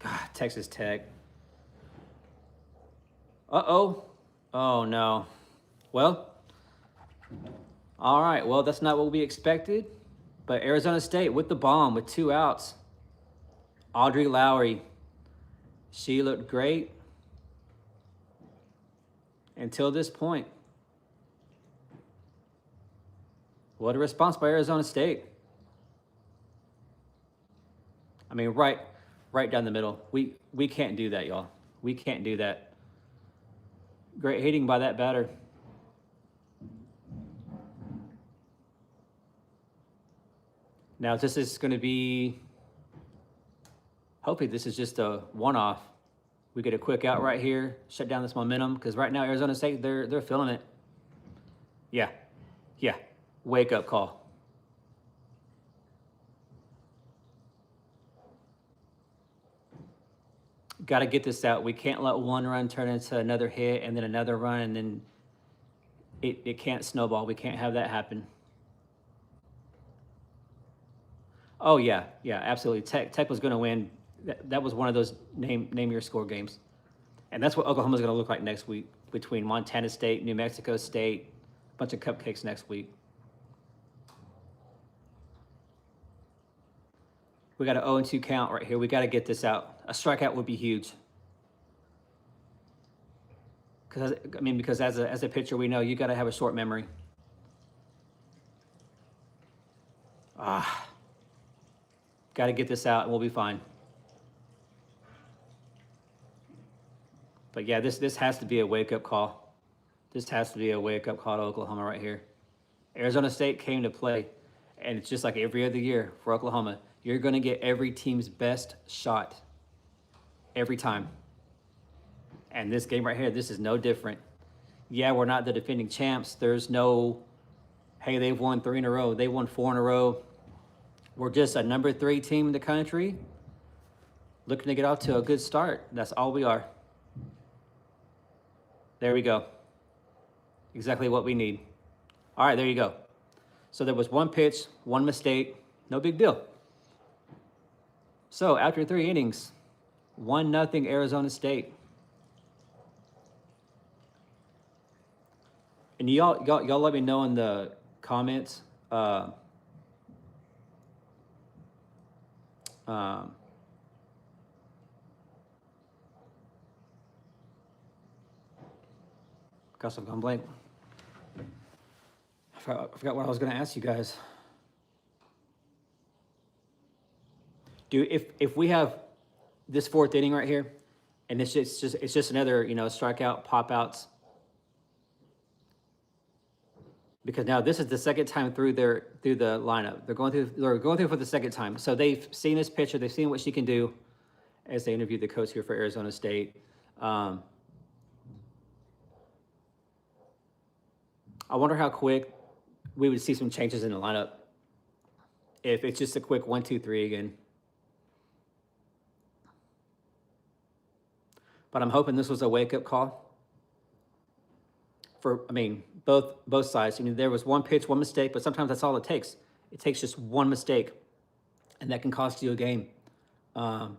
God, Texas Tech. Uh-oh. Oh, no. Well, all right. Well, that's not what we expected. But Arizona State with the bomb with 2 outs. Audrey Lowry. She looked great until this point. What a response by Arizona State. I mean, right down the middle. We can't do that, y'all. We can't do that. Great hitting by that batter. Now, this is going to be, hopefully this is just a one-off. We get a quick out right here, shut down this momentum, because right now Arizona State, they're feeling it. Yeah, wake-up call. Got to get this out. We can't let one run turn into another hit and then another run, and then it can't snowball. We can't have that happen. Oh, yeah, absolutely. Tech was going to win. That was one of those name your score games. And that's what Oklahoma's going to look like next week between Montana State, New Mexico State, a bunch of cupcakes next week. We got an 0-2 count right here. We got to get this out. A strikeout would be huge. Because as a pitcher, we know you got to have a short memory. Got to get this out, and we'll be fine. But yeah, this has to be a wake-up call. This has to be a wake-up call to Oklahoma right here. Arizona State came to play, and it's just like every other year for Oklahoma. You're going to get every team's best shot every time. And this game right here, this is no different. Yeah, we're not the defending champs. There's no, hey, they've won 3 in a row. They won 4 in a row. We're just a number 3 team in the country looking to get off to a good start. That's all we are. There we go. Exactly what we need. All right, there you go. So there was 1 pitch, 1 mistake. No big deal. So after 3 innings, 1-0 Arizona State. And y'all let me know in the comments. Got some gone blank. I forgot what I was going to ask you guys. If we have this 4th inning right here, and it's just another strikeout, pop outs, because now this is the second time through the lineup. They're going through for the second time. So they've seen this pitcher, they've seen what she can do, as they interviewed the coach here for Arizona State. I wonder how quick we would see some changes in the lineup. If it's just a quick 1-2-3 again. But I'm hoping this was a wake-up call for, I mean, both sides. I mean, there was one pitch, one mistake, but sometimes that's all it takes. It takes just one mistake, and that can cost you a game. But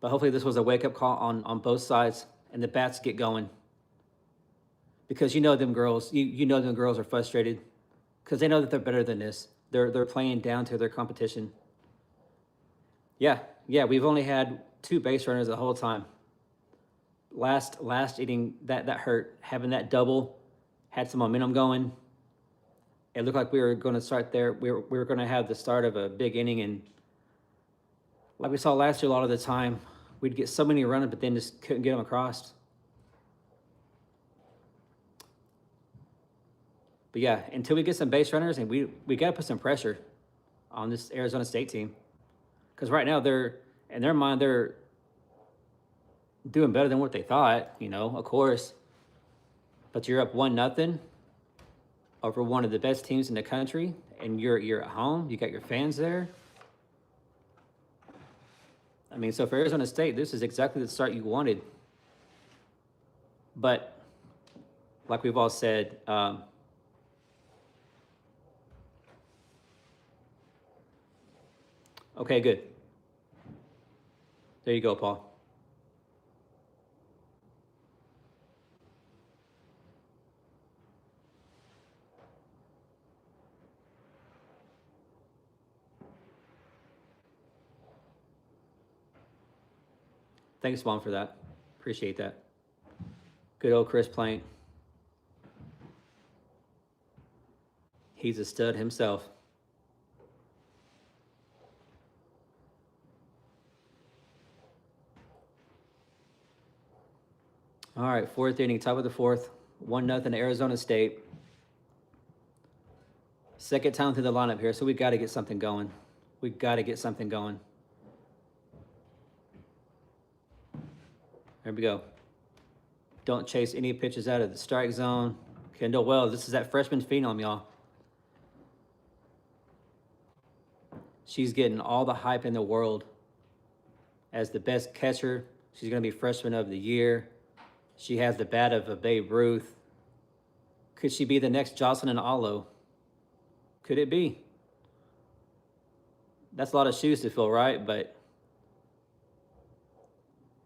hopefully this was a wake-up call on both sides, and the bats get going. Because you know them girls, you know them girls are frustrated because they know that they're better than this. They're playing down to their competition. Yeah, we've only had 2 base runners the whole time. Last inning, that hurt. Having that double had some momentum going. It looked like we were going to start there. We were going to have the start of a big inning, and like we saw last year, a lot of the time we'd get so many runners, but then just couldn't get them across. But yeah, until we get some base runners, and we got to put some pressure on this Arizona State team, because right now in their mind they're doing better than what they thought. Of course, but you're up 1-0 over one of the best teams in the country, and you're at home. You got your fans there. I mean, so for Arizona State, this is exactly the start you wanted. But like we've all said, okay, good. There you go, Paul. Thanks, Vaughn, for that. Appreciate that. Good old Chris Plaint. He's a stud himself. All right, 4th inning, top of the 4th. 1-0 Arizona State. Second time through the lineup here, so we got to get something going. There we go. Don't chase any pitches out of the strike zone. Kendall Wells, this is that freshman phenom, y'all. She's getting all the hype in the world as the best catcher. She's going to be freshman of the year. She has the bat of a Babe Ruth. Could she be the next Jocelyn Allo? Could it be? That's a lot of shoes to fill, right? But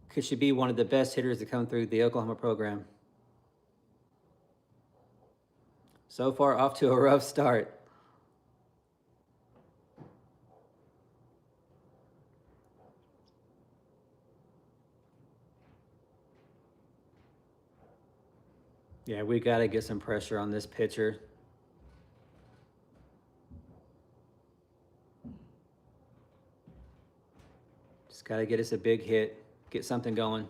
could she be one of the best hitters to come through the Oklahoma program? So far, off to a rough start. Yeah, we got to get some pressure on this pitcher. Just got to get us a big hit, get something going.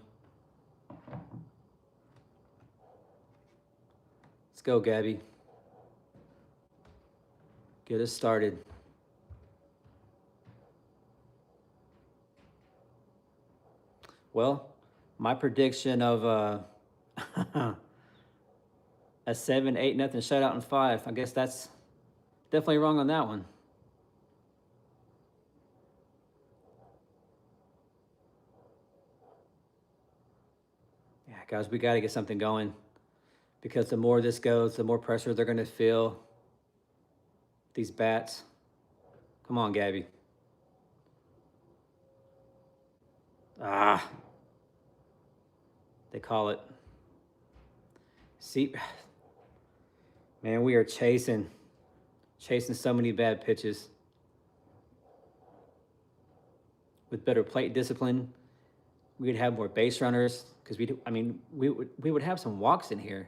Let's go, Gabby. Get us started. Well, my prediction of a 7-8 nothing shutout in 5. I guess that's definitely wrong on that one. Yeah, guys, we got to get something going, because the more this goes, the more pressure they're going to feel. These bats. Come on, Gabby. They call it. See, man, we are chasing so many bad pitches. With better plate discipline, we'd have more base runners, because we would have some walks in here.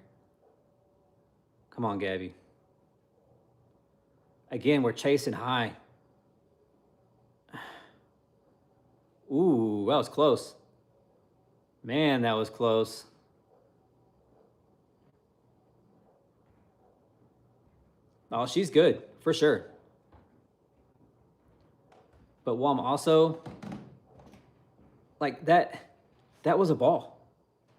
Come on, Gabby. Again, we're chasing high. Ooh, that was close. Man, that was close. Oh, she's good, for sure. But Wom also, like that was a ball.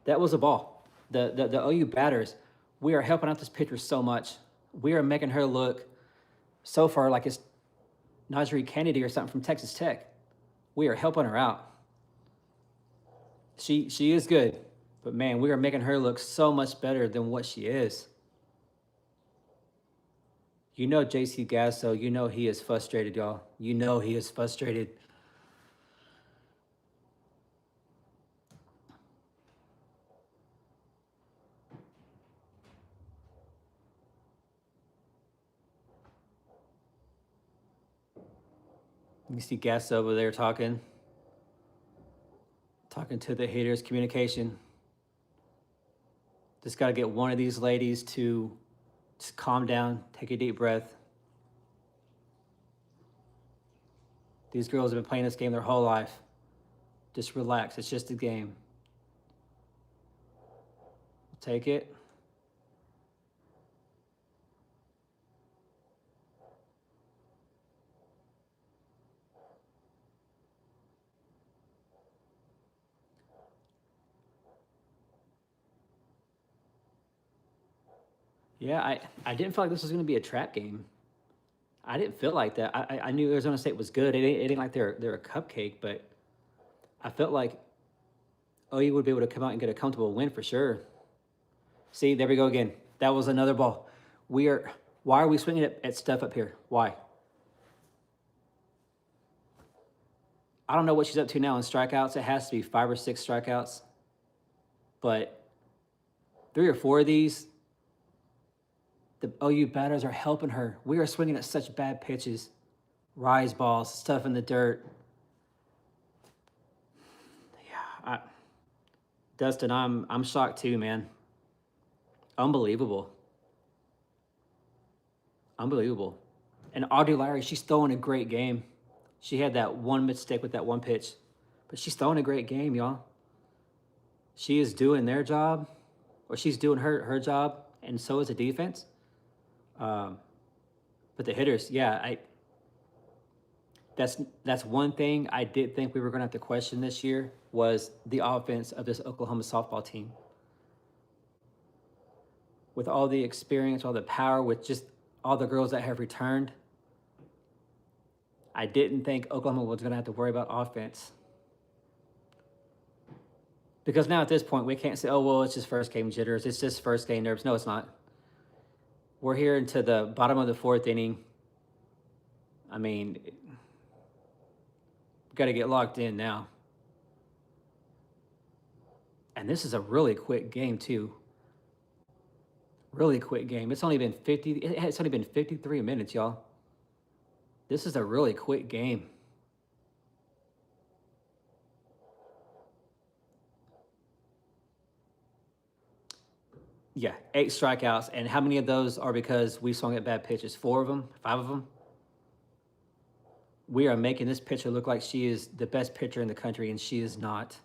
That was a ball. The OU batters We are helping out this pitcher so much. We are making her look so far like it's Najee Kennedy or something from Texas Tech. We are helping her out. She is good, but man, we are making her look so much better than what she is. You know JC Gasso, you know he is frustrated, y'all. You know he is frustrated. You see Gasso over there talking to the haters, communication. Just got to get one of these ladies to just calm down, take a deep breath. These girls have been playing this game their whole life. Just relax. It's just a game. Take it. Yeah, I didn't feel like this was going to be a trap game. I didn't feel like that. I knew Arizona State was good. It ain't like they're a cupcake, but I felt like OU would be able to come out and get a comfortable win for sure. See, there we go again. That was another ball. Why are we swinging at stuff up here? Why? I don't know what she's up to now in strikeouts. It has to be 5 or 6 strikeouts. But 3 or 4 of these, the OU batters are helping her. We are swinging at such bad pitches, rise balls, stuff in the dirt. Yeah, Dustin, I'm shocked too, man. Unbelievable. Unbelievable. And Audrey Larry, she's throwing a great game. She had that one mistake with that one pitch, but she's throwing a great game, y'all. She is doing their job, or she's doing her job, and so is the defense. But the hitters, yeah, that's one thing I did think we were going to have to question this year was the offense of this Oklahoma softball team. With all the experience, all the power, with just all the girls that have returned, I didn't think Oklahoma was going to have to worry about offense. Because now at this point, we can't say, oh, well, it's just first game jitters. It's just first game nerves. No, it's not. We're here into the bottom of the 4th inning. I mean, got to get locked in now. And this is a really quick game, too. Really quick game. It's only been 53 minutes, y'all. This is a really quick game. Yeah, 8 strikeouts. And how many of those are because we swung at bad pitches? 4 of them? 5 of them? We are making this pitcher look like she is the best pitcher in the country, and she is not.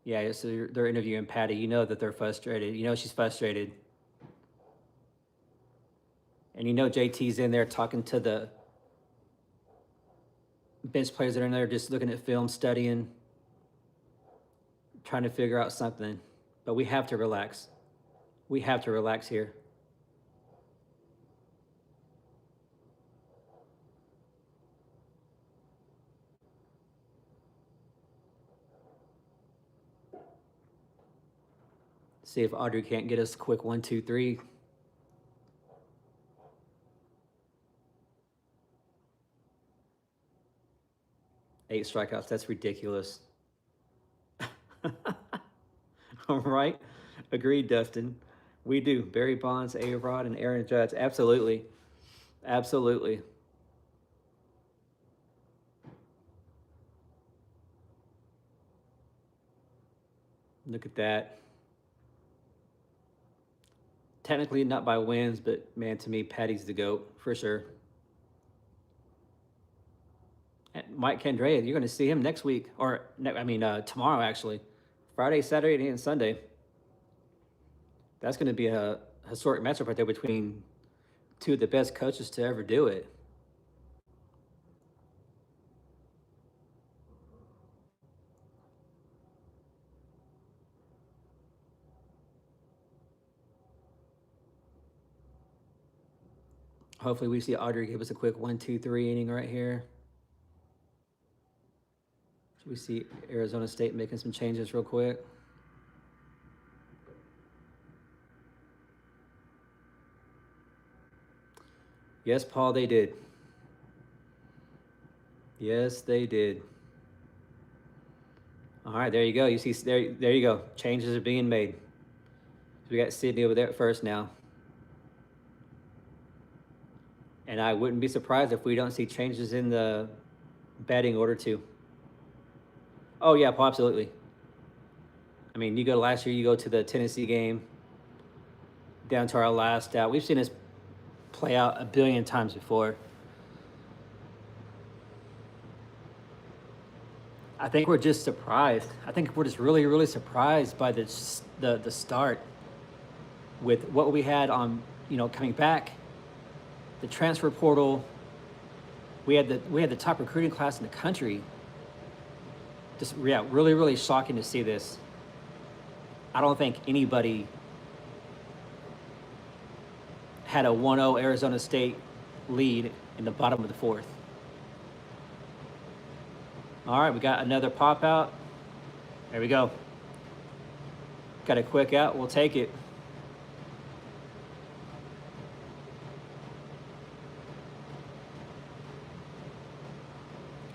Yeah, so they're interviewing Patty. You know that they're frustrated. You know she's frustrated. And you know JT's in there talking to the bench players that are in there just looking at film, studying, trying to figure out something. But we have to relax. We have to relax here. See if Audrey can't get us a quick 1, 2, 3. Eight strikeouts. That's ridiculous. All right. Agreed, Dustin. We do. Barry Bonds, A-Rod, and Aaron Judge. Absolutely. Absolutely. Look at that. Technically not by wins, but man, to me, Patty's the GOAT for sure. And Mike Candrea, you're going to see him next week, or tomorrow actually, Friday, Saturday, and Sunday. That's going to be a historic matchup right there between 2 of the best coaches to ever do it. Hopefully we see Audrey give us a quick 1-2-3 inning right here. We see Arizona State making some changes real quick. Yes, Paul, they did. Yes, they did. All right, there you go. You see, there you go. Changes are being made. We got Sydney over there at first now. And I wouldn't be surprised if we don't see changes in the batting order too. Oh yeah, Paul, absolutely. I mean, you go last year, you go to the Tennessee game, down to our last out. We've seen this play out a billion times before. I think we're just surprised. I think we're just really, really surprised by the start with what we had on, coming back, the transfer portal. We had the top recruiting class in the country. Just, yeah, really, really shocking to see this. I don't think anybody had a 1-0 Arizona State lead in the bottom of the fourth. All right, we got another pop out. There we go. Got a quick out. We'll take it.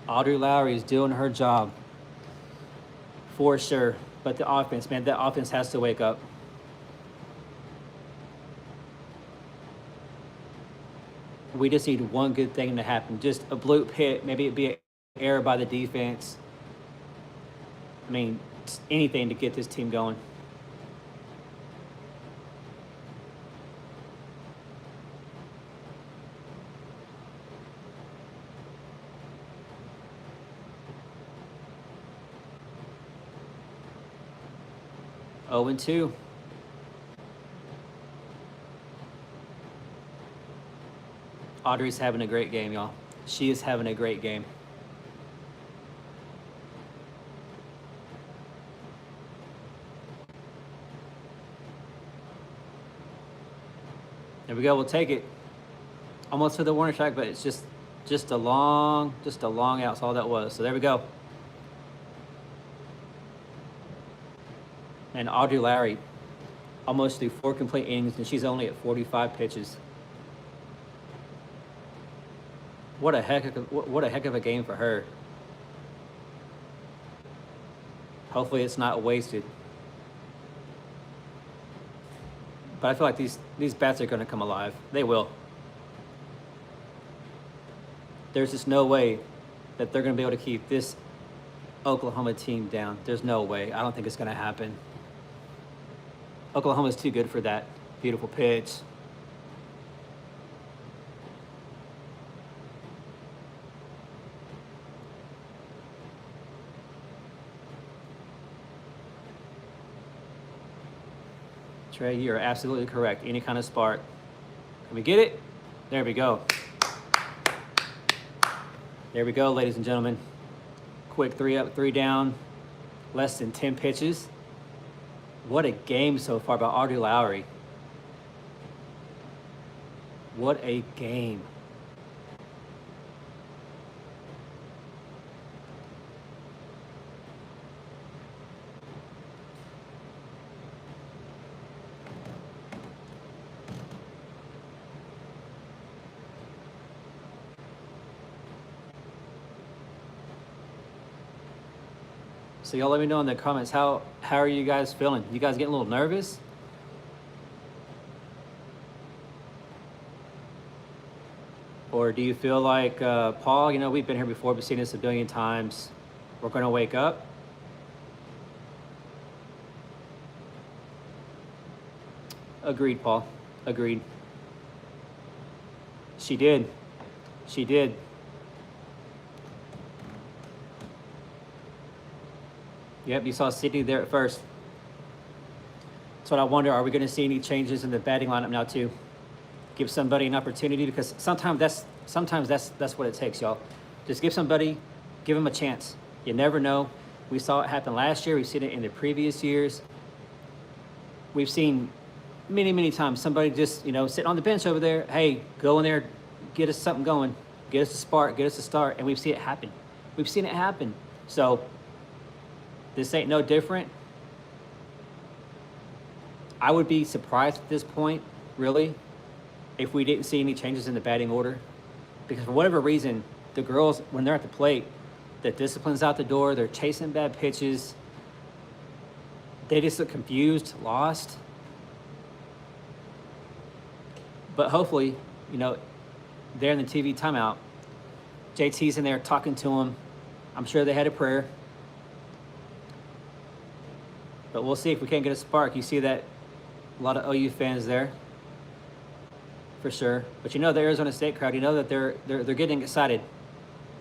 Audrey Lowry is doing her job for sure. But the offense, man, that offense has to wake up. We just need one good thing to happen. Just a bloop hit. Maybe it'd be an error by the defense. I mean, anything to get this team going. Oh, 0-2. Audrey's having a great game, y'all. She is having a great game. There we go. We'll take it. Almost to the warning track, but it's just a long out. That's all that was. So there we go. And Audrey Lowry almost threw 4 complete innings, and she's only at 45 pitches. What a heck of a game for her. Hopefully it's not wasted. But I feel like these bats are going to come alive. They will. There's just no way that they're going to be able to keep this Oklahoma team down. There's no way. I don't think it's going to happen. Oklahoma's too good for that. Beautiful pitch. Trey, you are absolutely correct. Any kind of spark. Can we get it? There we go. There we go, ladies and gentlemen. Quick 3 up, 3 down. Less than 10 pitches. What a game so far by Audrey Lowry. What a game. So y'all let me know in the comments, how are you guys feeling? You guys getting a little nervous? Or do you feel like, Paul, we've been here before, we've seen this a billion times. We're going to wake up? Agreed, Paul. Agreed. She did. She did. Yep, you saw Sydney there at first. So I wonder, are we going to see any changes in the batting lineup now too? Give somebody an opportunity, because sometimes that's what it takes, y'all. Just give them a chance. You never know. We saw it happen last year. We've seen it in the previous years. We've seen many, many times somebody just, sitting on the bench over there. Hey, go in there, get us something going, get us a spark, get us a start, and we've seen it happen. We've seen it happen. So this ain't no different. I would be surprised at this point, really, if we didn't see any changes in the batting order. Because for whatever reason, the girls, when they're at the plate, the discipline's out the door, they're chasing bad pitches. They just look confused, lost. But hopefully, you know, they're in the TV timeout. JT's in there talking to them. I'm sure they had a prayer. But we'll see if we can't get a spark. You see that a lot of OU fans there, for sure. But you know, the Arizona State crowd, you know that they're getting excited.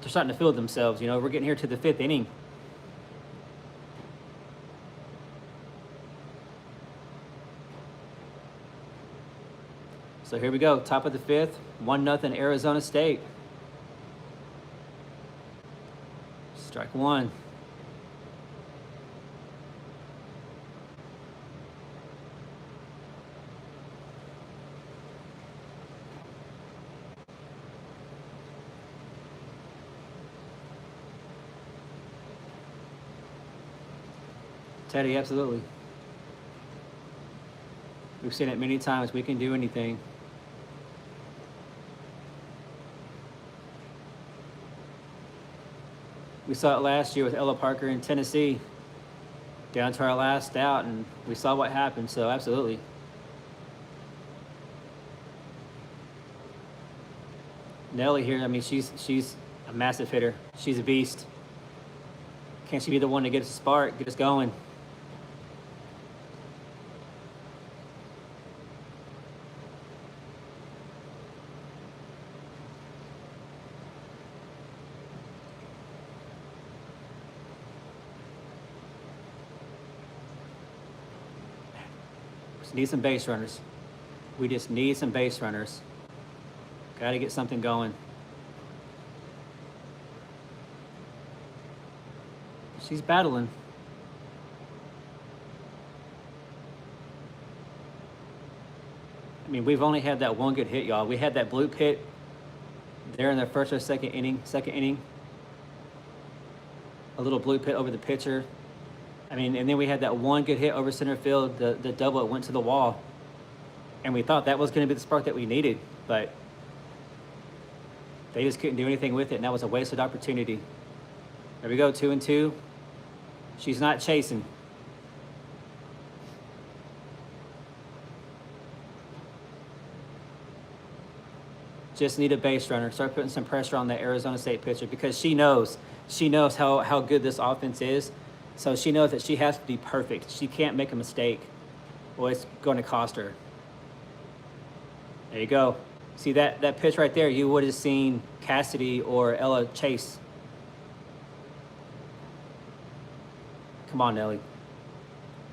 They're starting to feel themselves. You know, we're getting here to the 5th inning. So here we go, top of the 5th, 1-0 Arizona State. Strike one. Teddy, absolutely. We've seen it many times. We can do anything. We saw it last year with Ella Parker in Tennessee, down to our last out, and we saw what happened, so absolutely. Nelly here, I mean, she's a massive hitter. She's a beast. Can't she be the one to get us a spark, get us going? Need some base runners. We just need some base runners. Got to get something going. She's battling. I mean, we've only had that one good hit, y'all. We had that bloop hit there in the first or second inning. A little bloop hit over the pitcher. I mean, and then we had that one good hit over center field, the double, it went to the wall. And we thought that was going to be the spark that we needed, but they just couldn't do anything with it, and that was a wasted opportunity. There we go, 2-2. She's not chasing. Just need a base runner. Start putting some pressure on the Arizona State pitcher because she knows how good this offense is. So she knows that she has to be perfect. She can't make a mistake or it's going to cost her. There you go. See that pitch right there, you would have seen Cassidy or Ella chase. Come on, Nelly.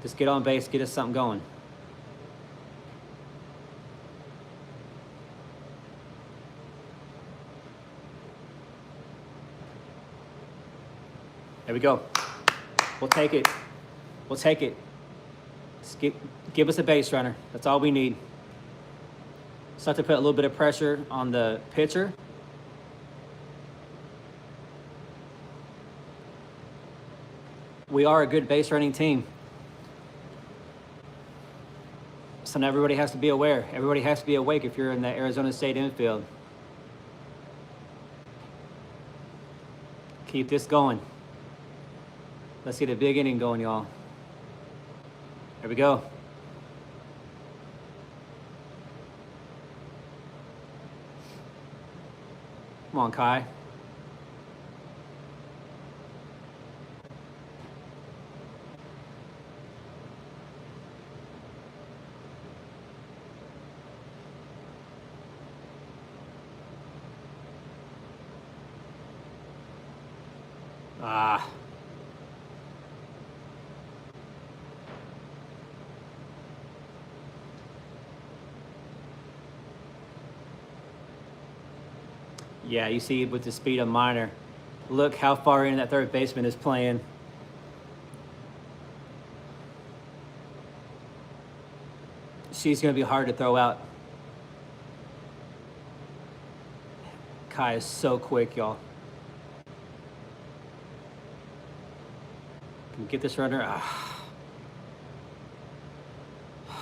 Just get on base, get us something going. There we go. We'll take it. We'll take it. Give us a base runner. That's all we need. Start to put a little bit of pressure on the pitcher. We are a good base running team. So now everybody has to be aware. Everybody has to be awake if you're in the Arizona State infield. Keep this going. Let's get a big inning going, y'all. Here we go. Come on, Kai. Ah. Yeah, you see with the speed of Minor. Look how far in that third baseman is playing. She's going to be hard to throw out. Kai is so quick, y'all. Can we get this runner? You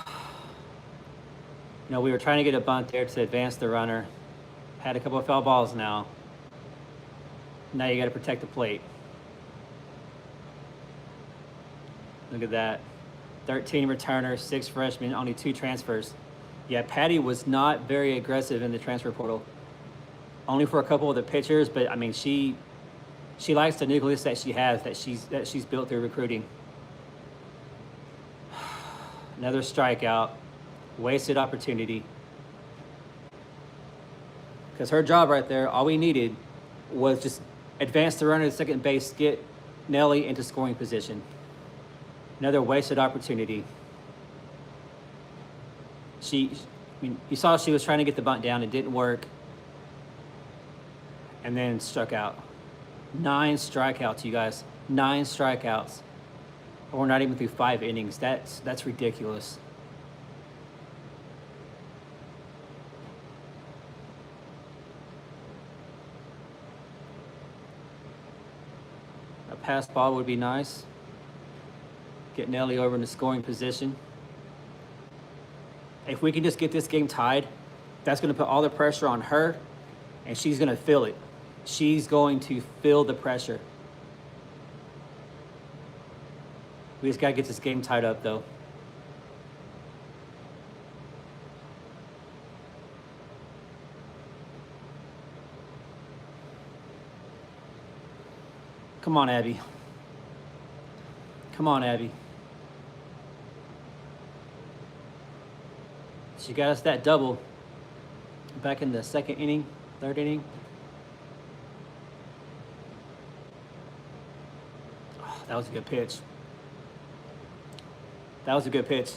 know, we were trying to get a bunt there to advance the runner. Had a couple of foul balls now. Now you got to protect the plate. Look at that. 13 returners, 6 freshmen, only 2 transfers. Yeah, Patty was not very aggressive in the transfer portal. Only for a couple of the pitchers, but I mean, she likes the nucleus that she has, that she's built through recruiting. Another strikeout, wasted opportunity. Because her job right there, all we needed was just advance the runner to second base, get Nelly into scoring position. Another wasted opportunity. I mean, you saw she was trying to get the bunt down. It didn't work. And then struck out. 9 strikeouts, you guys. 9 strikeouts. And we're not even through 5 innings. That's ridiculous. A pass ball would be nice. Get Nelly over into scoring position. If we can just get this game tied, that's going to put all the pressure on her, and she's going to feel it. She's going to feel the pressure. We just got to get this game tied up, though. Come on, Abby. Come on, Abby. She got us that double back in the 2nd inning, 3rd inning. Oh, that was a good pitch. That was a good pitch.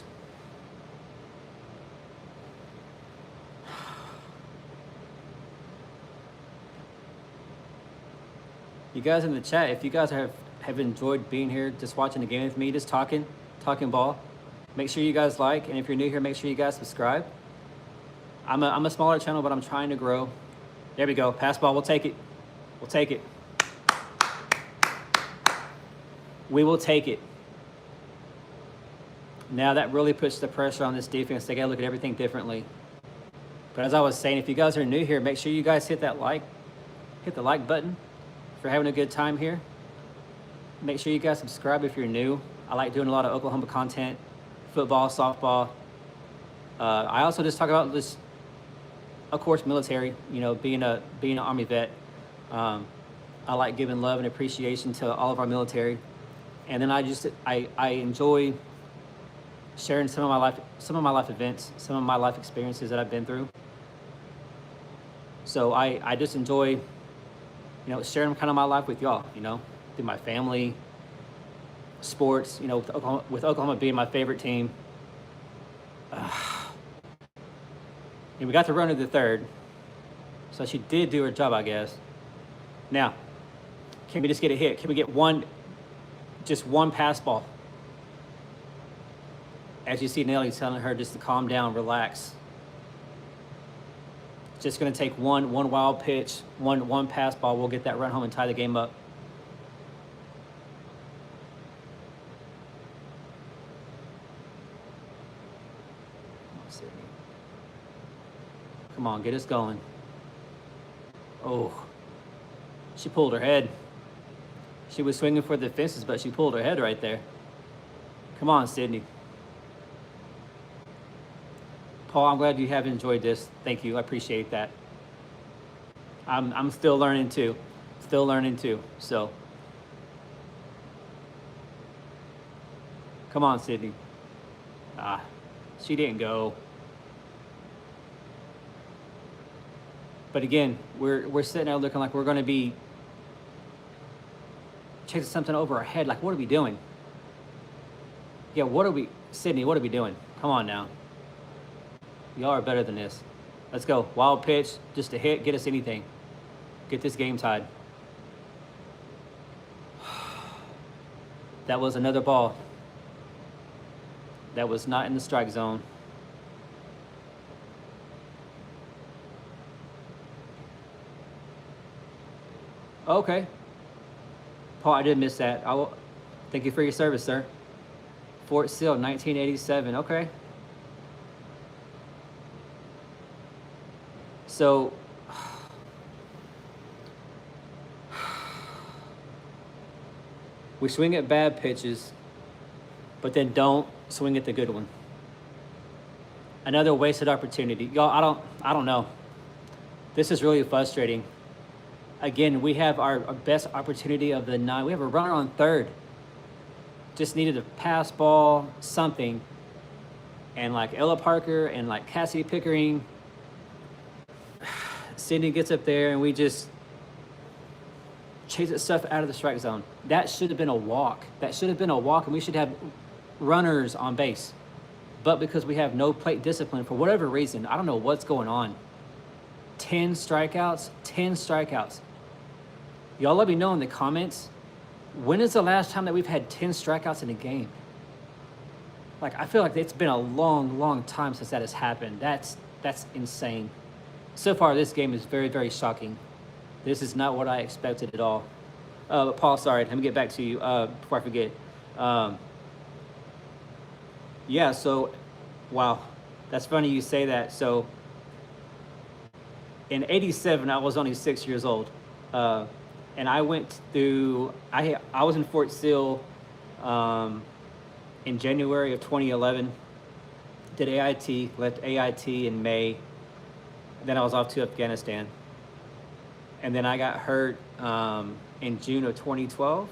You guys in the chat, if you guys have enjoyed being here, just watching the game with me, just talking ball, make sure you guys like, and if you're new here, make sure you guys subscribe. I'm a smaller channel, but I'm trying to grow. There we go. Pass ball. We'll take it. We'll take it. We will take it. Now that really puts the pressure on this defense. They got to look at everything differently. But as I was saying, if you guys are new here, make sure you guys hit the like button if you're having a good time here. Make sure you guys subscribe if you're new. I like doing a lot of Oklahoma content, football, softball. I also just talk about this, of course, military. You know, being an Army vet. I like giving love and appreciation to all of our military, and then I enjoy sharing some of my life events, some of my life experiences that I've been through. So I just enjoy, you know, sharing kind of my life with y'all. You know, through my family, sports. You know, with Oklahoma being my favorite team. And we got the runner to the 3rd, so she did do her job, I guess. Now, can we just get a hit? Can we get just one pass ball? As you see, Nelly telling her just to calm down, relax. Just going to take one wild pitch, one pass ball. We'll get that run home and tie the game up. Come on, get us going. Oh, she pulled her head. She was swinging for the fences, but she pulled her head right there. Come on, Sydney. Paul, I'm glad you have enjoyed this. Thank you. I appreciate that. I'm still learning too. So, come on, Sydney. She didn't go. But again, we're sitting there looking like we're going to be chasing something over our head. Like, what are we doing? Yeah, Sydney, what are we doing? Come on now. Y'all are better than this. Let's go. Wild pitch, just a hit, get us anything. Get this game tied. That was another ball. That was not in the strike zone. Okay. Paul, I did miss that. Thank you for your service, sir. Fort Sill, 1987. Okay. So, we swing at bad pitches, but then don't swing at the good one. Another wasted opportunity. Y'all, I don't know. This is really frustrating. Again, we have our best opportunity of the 9. We have a runner on third. Just needed a pass ball, something. And like Ella Parker and like Cassidy Pickering, Sydney gets up there and we just chase that stuff out of the strike zone. That should have been a walk. And we should have runners on base. But because we have no plate discipline for whatever reason, I don't know what's going on. 10 strikeouts. Y'all let me know in the comments, when is the last time that we've had 10 strikeouts in a game? Like, I feel like it's been a long time since that has happened. That's insane. So far, this game is very, very shocking. This is not what I expected at all. But Paul, sorry, let me get back to you before I forget. Yeah, so, wow, that's funny you say that. So, in 87, I was only 6 years old. And I went through, I was in Fort Sill in January of 2011. Did AIT, left AIT in May. Then I was off to Afghanistan. And then I got hurt in June of 2012.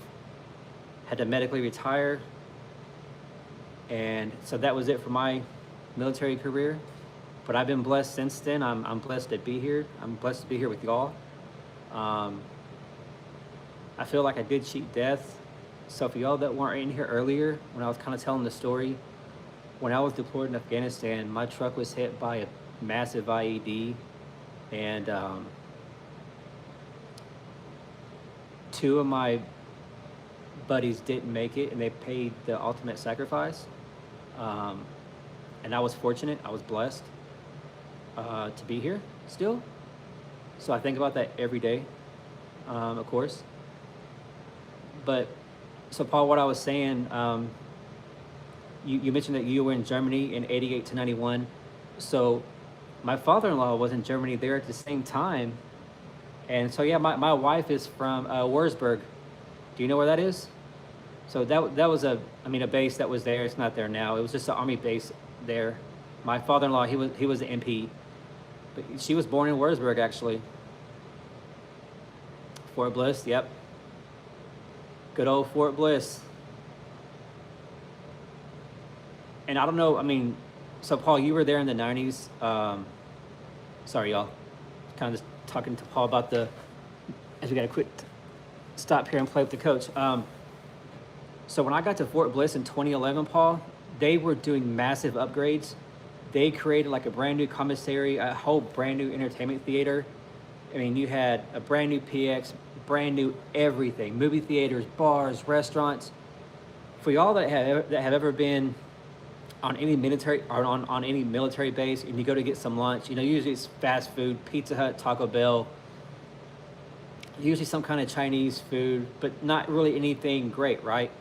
Had to medically retire. And so that was it for my military career. But I've been blessed since then. I'm blessed to be here. I'm blessed to be here with y'all. I feel like I did cheat death. So for y'all that weren't in here earlier, when I was kind of telling the story, when I was deployed in Afghanistan, my truck was hit by a massive IED, and 2 of my buddies didn't make it, and they paid the ultimate sacrifice. And I was fortunate, I was blessed to be here still. So I think about that every day, of course. But, so Paul, what I was saying, you mentioned that you were in Germany in 88 to 91. So my father-in-law was in Germany there at the same time. And so, yeah, my wife is from Wurzburg. Do you know where that is? So that was a base that was there. It's not there now. It was just an army base there. My father-in-law, he was the MP. But she was born in Wurzburg, actually. Fort Bliss, yep. Good old Fort Bliss. And I don't know, so Paul, you were there in the 90s. Sorry, y'all. Kind of just talking to Paul about as we got to quit, stop here and play with the coach. So when I got to Fort Bliss in 2011, Paul, they were doing massive upgrades. They created like a brand new commissary, a whole brand new entertainment theater. You had a brand new PX, brand new everything, movie theaters, bars, restaurants. For y'all that have ever been on any military or on any military base and you go to get some lunch, usually it's fast food, Pizza Hut, Taco Bell, usually some kind of Chinese food, but not really anything great, right?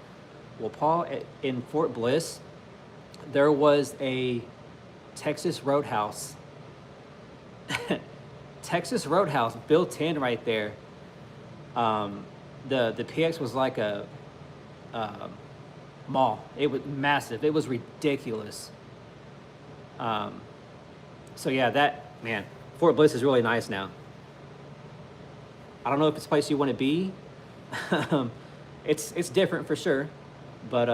Well, Paul, in Fort Bliss, there was a Texas Roadhouse. Texas Roadhouse built in right there. The PX was like a mall. It was massive. It was ridiculous. So yeah, Fort Bliss is really nice now. I don't know if it's a place you want to be. It's different for sure, but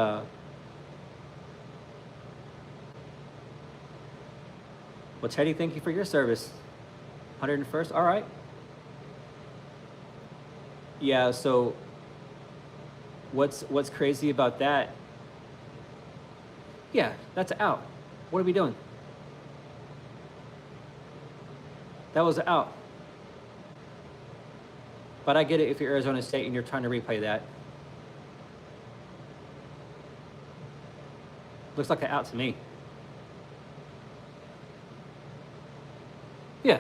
well, Teddy, thank you for your service. 101st, all right. Yeah, so what's crazy about that? Yeah, that's out. What are we doing? That was out. But I get it if you're Arizona State and you're trying to replay that. Looks like an out to me. Yeah.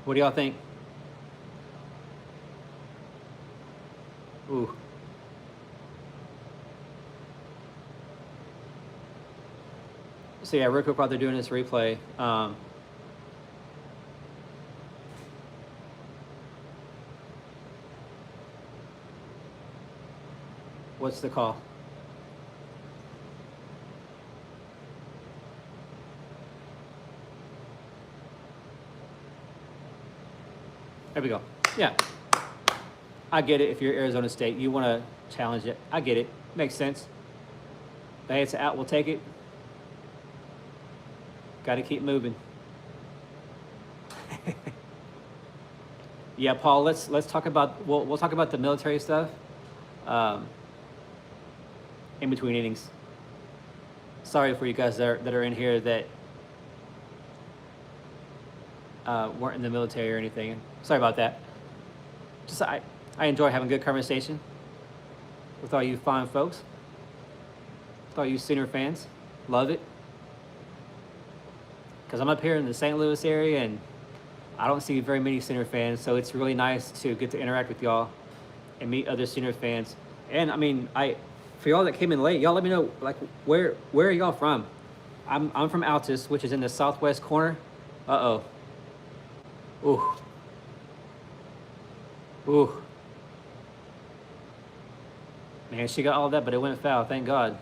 What do y'all think? Ooh. So yeah, real quick while they're doing this replay, what's the call? There we go. Yeah. I get it. If you're Arizona State, you want to challenge it. I get it. Makes sense. But hey, it's out. We'll take it. Got to keep moving. Yeah, Paul. Let's talk about. We'll talk about the military stuff. In between innings. Sorry for you guys that are in here that weren't in the military or anything. Sorry about that. Just I enjoy having good conversation with all you fine folks, with all you Sooner fans. Love it. Because I'm up here in the St. Louis area and I don't see very many Sooner fans, so it's really nice to get to interact with y'all and meet other Sooner fans. And I mean, for y'all that came in late, y'all let me know, like, where are y'all from? I'm from Altus, which is in the southwest corner. Uh-oh. Ooh. Ooh. Man, she got all of that, but it went foul, thank God.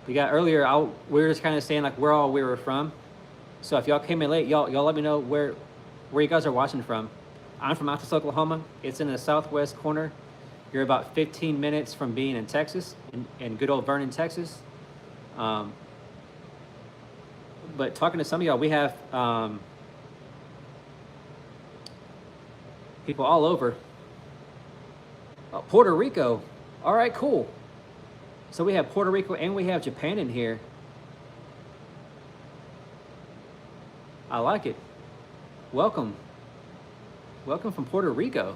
We got earlier, we were just kind of saying like where all we were from. So if y'all came in late, y'all let me know where you guys are watching from. I'm from Altus, Oklahoma. It's in the southwest corner. You're about 15 minutes from being in Texas, in good old Vernon, Texas. But talking to some of y'all, we have people all over. Puerto Rico. All right, cool. So we have Puerto Rico and we have Japan in here. I like it. Welcome. Welcome from Puerto Rico.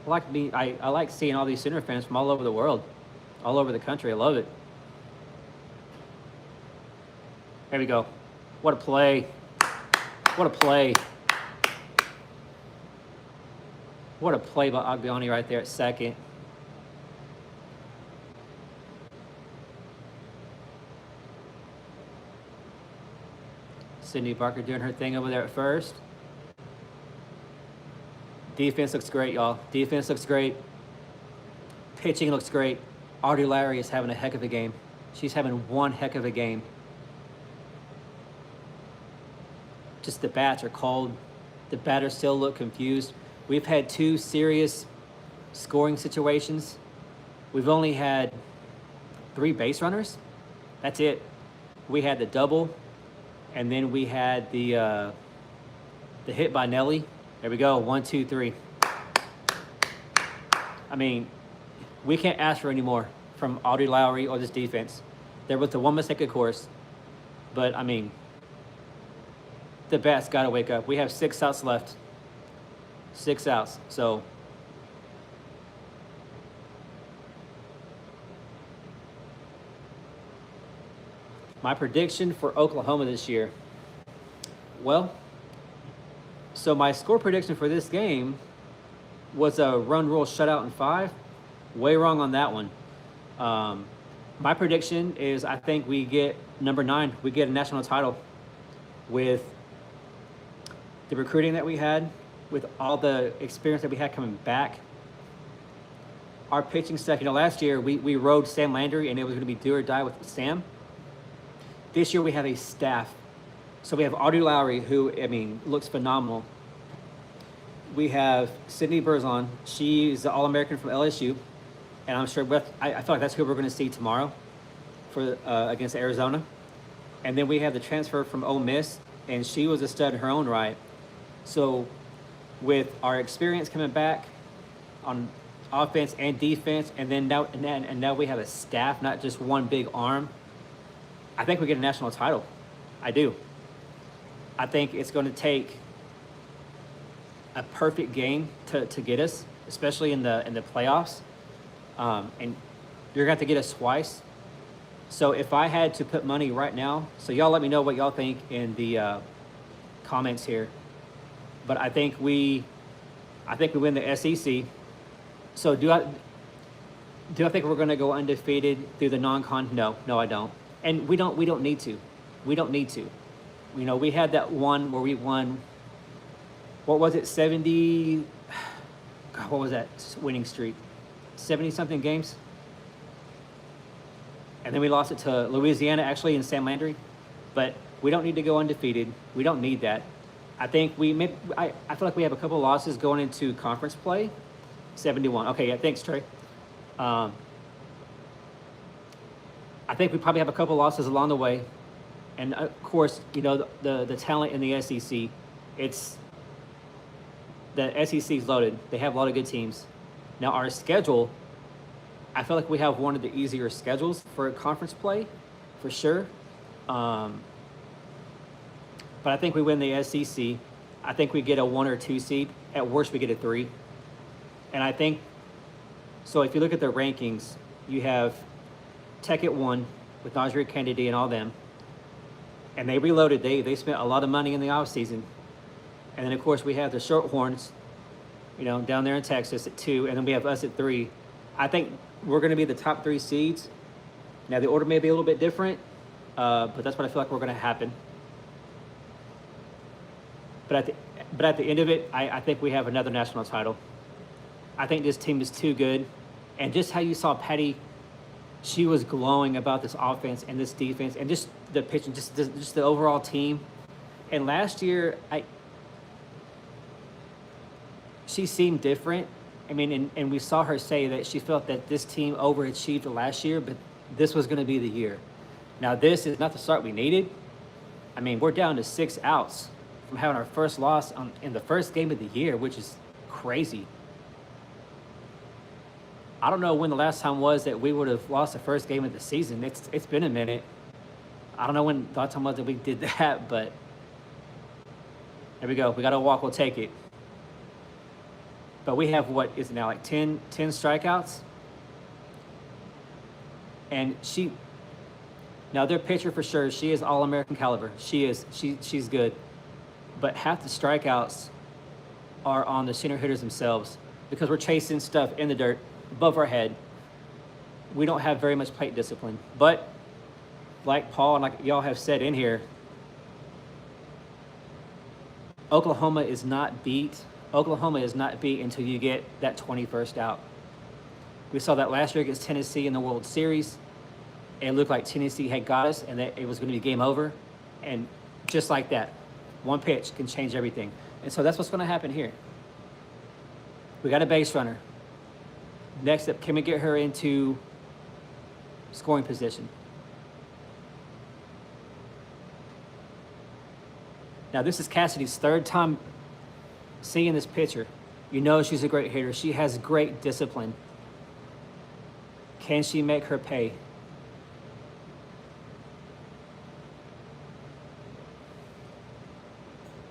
I like seeing all these Sooner fans from all over the world, all over the country. I love it. There we go. What a play. What a play. What a play by Agbiani right there at second. Sydney Barker doing her thing over there at first. Defense looks great, y'all. Defense looks great. Pitching looks great. Audrey Larry is having a heck of a game. She's having one heck of a game. Just the bats are cold. The batters still look confused. We've had 2 serious scoring situations. We've only had 3 base runners. That's it. We had the double, and then we had the hit by Nelly. There we go. 1, 2, 3. I mean, we can't ask for any more from Audrey Lowry or this defense. There was the one mistake, of course, but I mean, the bats got to wake up. We have 6 outs left. 6 outs. So my prediction for Oklahoma this year. Well, so my score prediction for this game was a run rule shutout in 5. Way wrong on that one. My prediction is I think we get number 9. We get a national title with the recruiting that we had, with all the experience that we had coming back. Our pitching staff, last year we rode Sam Landry and it was going to be do or die with Sam. This year we have a staff. So we have Audrey Lowry, who, I mean, looks phenomenal. We have Sydney Berzon. She's the All-American from LSU. And I'm sure, I feel like that's who we're going to see tomorrow for against Arizona. And then we have the transfer from Ole Miss, and she was a stud in her own right. So with our experience coming back on offense and defense, and then now we have a staff, not just one big arm, I think we get a national title. I do. I think it's going to take a perfect game to get us, especially in the playoffs. And you're going to have to get us twice. So if I had to put money right now, so y'all let me know what y'all think in the comments here. But I think we win the SEC. So do I think we're going to go undefeated through the non-con? No, I don't. And we don't need to. We don't need to. You know, we had that one where we won. What was it? 70. God, what was that winning streak? 70-something games. And then we lost it to Louisiana, actually, in San Landry. But we don't need to go undefeated. We don't need that. I think I feel like we have a couple of losses going into conference play. 71. Okay, yeah, thanks, Trey. I think we probably have a couple of losses along the way. And, of course, you know, the talent in the SEC, the SEC is loaded. They have a lot of good teams. Now, our schedule, I feel like we have one of the easier schedules for conference play, for sure. But I think we win the SEC. I think we get a 1 or 2 seed. At worst, we get a 3. And I think, so if you look at the rankings, you have Tech at 1 with Najee Kennedy and all them. And they reloaded. They spent a lot of money in the offseason. And then, of course, we have the Shorthorns, you know, down there in Texas at 2. And then we have us at 3. I think we're going to be the top 3 seeds. Now, the order may be a little bit different, but that's what I feel like we're going to happen. But at the end of it, I think we have another national title. I think this team is too good. And just how you saw Patty, she was glowing about this offense and this defense and just the pitching, just the overall team. And last year, she seemed different. I mean, and we saw her say that she felt that this team overachieved last year, but this was going to be the year. Now, this is not the start we needed. I mean, we're down to 6 outs from having our first loss in the first game of the year, which is crazy. I don't know when the last time was that we would have lost the first game of the season. It's been a minute. I don't know when the last time was that we did that, but there we go. We got a walk. We'll take it. But we have, what is it now, like 10 strikeouts? And now their pitcher for sure, she is All-American caliber. She's good. But half the strikeouts are on the senior hitters themselves because we're chasing stuff in the dirt above our head. We don't have very much plate discipline. But like Paul and like y'all have said in here, Oklahoma is not beat until you get that 21st out. We saw that last year against Tennessee in the World Series. It looked like Tennessee had got us and that it was going to be game over. And just like that, one pitch can change everything. And so that's what's going to happen here. We got a base runner. Next up, can we get her into scoring position? Now, this is Cassidy's 3rd time seeing this pitcher. You know she's a great hitter. She has great discipline. Can she make her pay?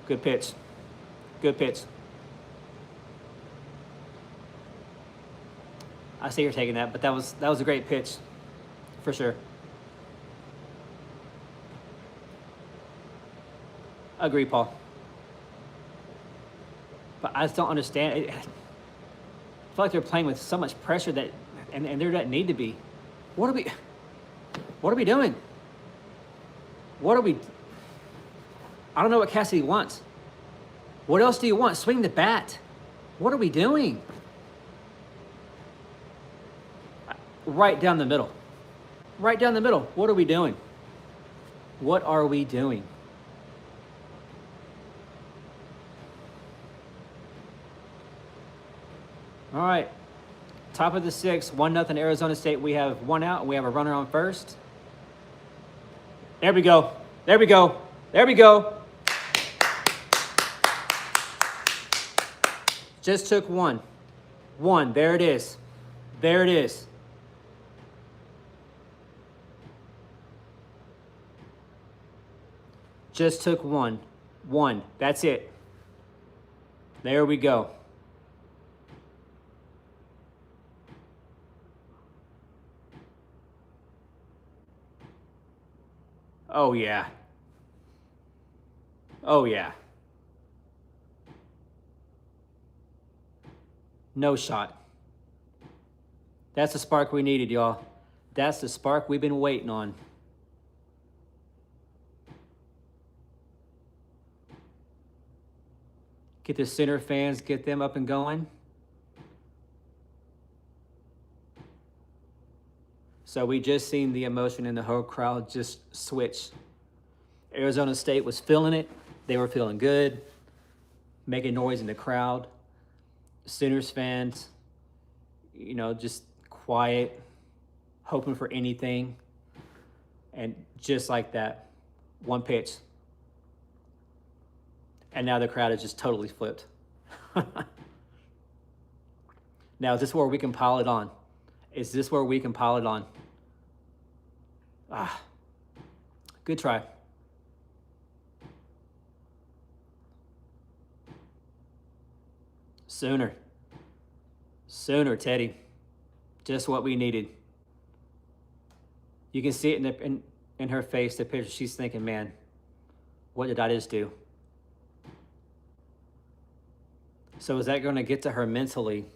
Good pitch. Good pitch. I see you're taking that, but that was a great pitch, for sure. Agree, Paul. But I just don't understand. I feel like they're playing with so much pressure that, and there doesn't need to be. What are we doing? I don't know what Cassidy wants. What else do you want? Swing the bat. What are we doing? Right down the middle. Right down the middle. What are we doing? What are we doing? All right. Top of the 6th, 1-0 Arizona State. We have 1 out, and we have a runner on first. There we go. There we go. There we go. Just took 1. 1. There it is. There it is. Just took 1. 1. That's it. There we go. Oh, yeah. Oh, yeah. No shot. That's the spark we needed, y'all. That's the spark we've been waiting on. Get the Center fans, get them up and going. So we just seen the emotion in the whole crowd just switch. Arizona State was feeling it. They were feeling good, making noise in the crowd. Sooners fans, just quiet, hoping for anything. And just like that, one pitch. And now the crowd is just totally flipped. Now, is this where we can pile it on? Is this where we can pile it on? Good try. Sooner, Teddy. Just what we needed. You can see it in her face, the picture. She's thinking, man, what did I just do? So is that going to get to her mentally?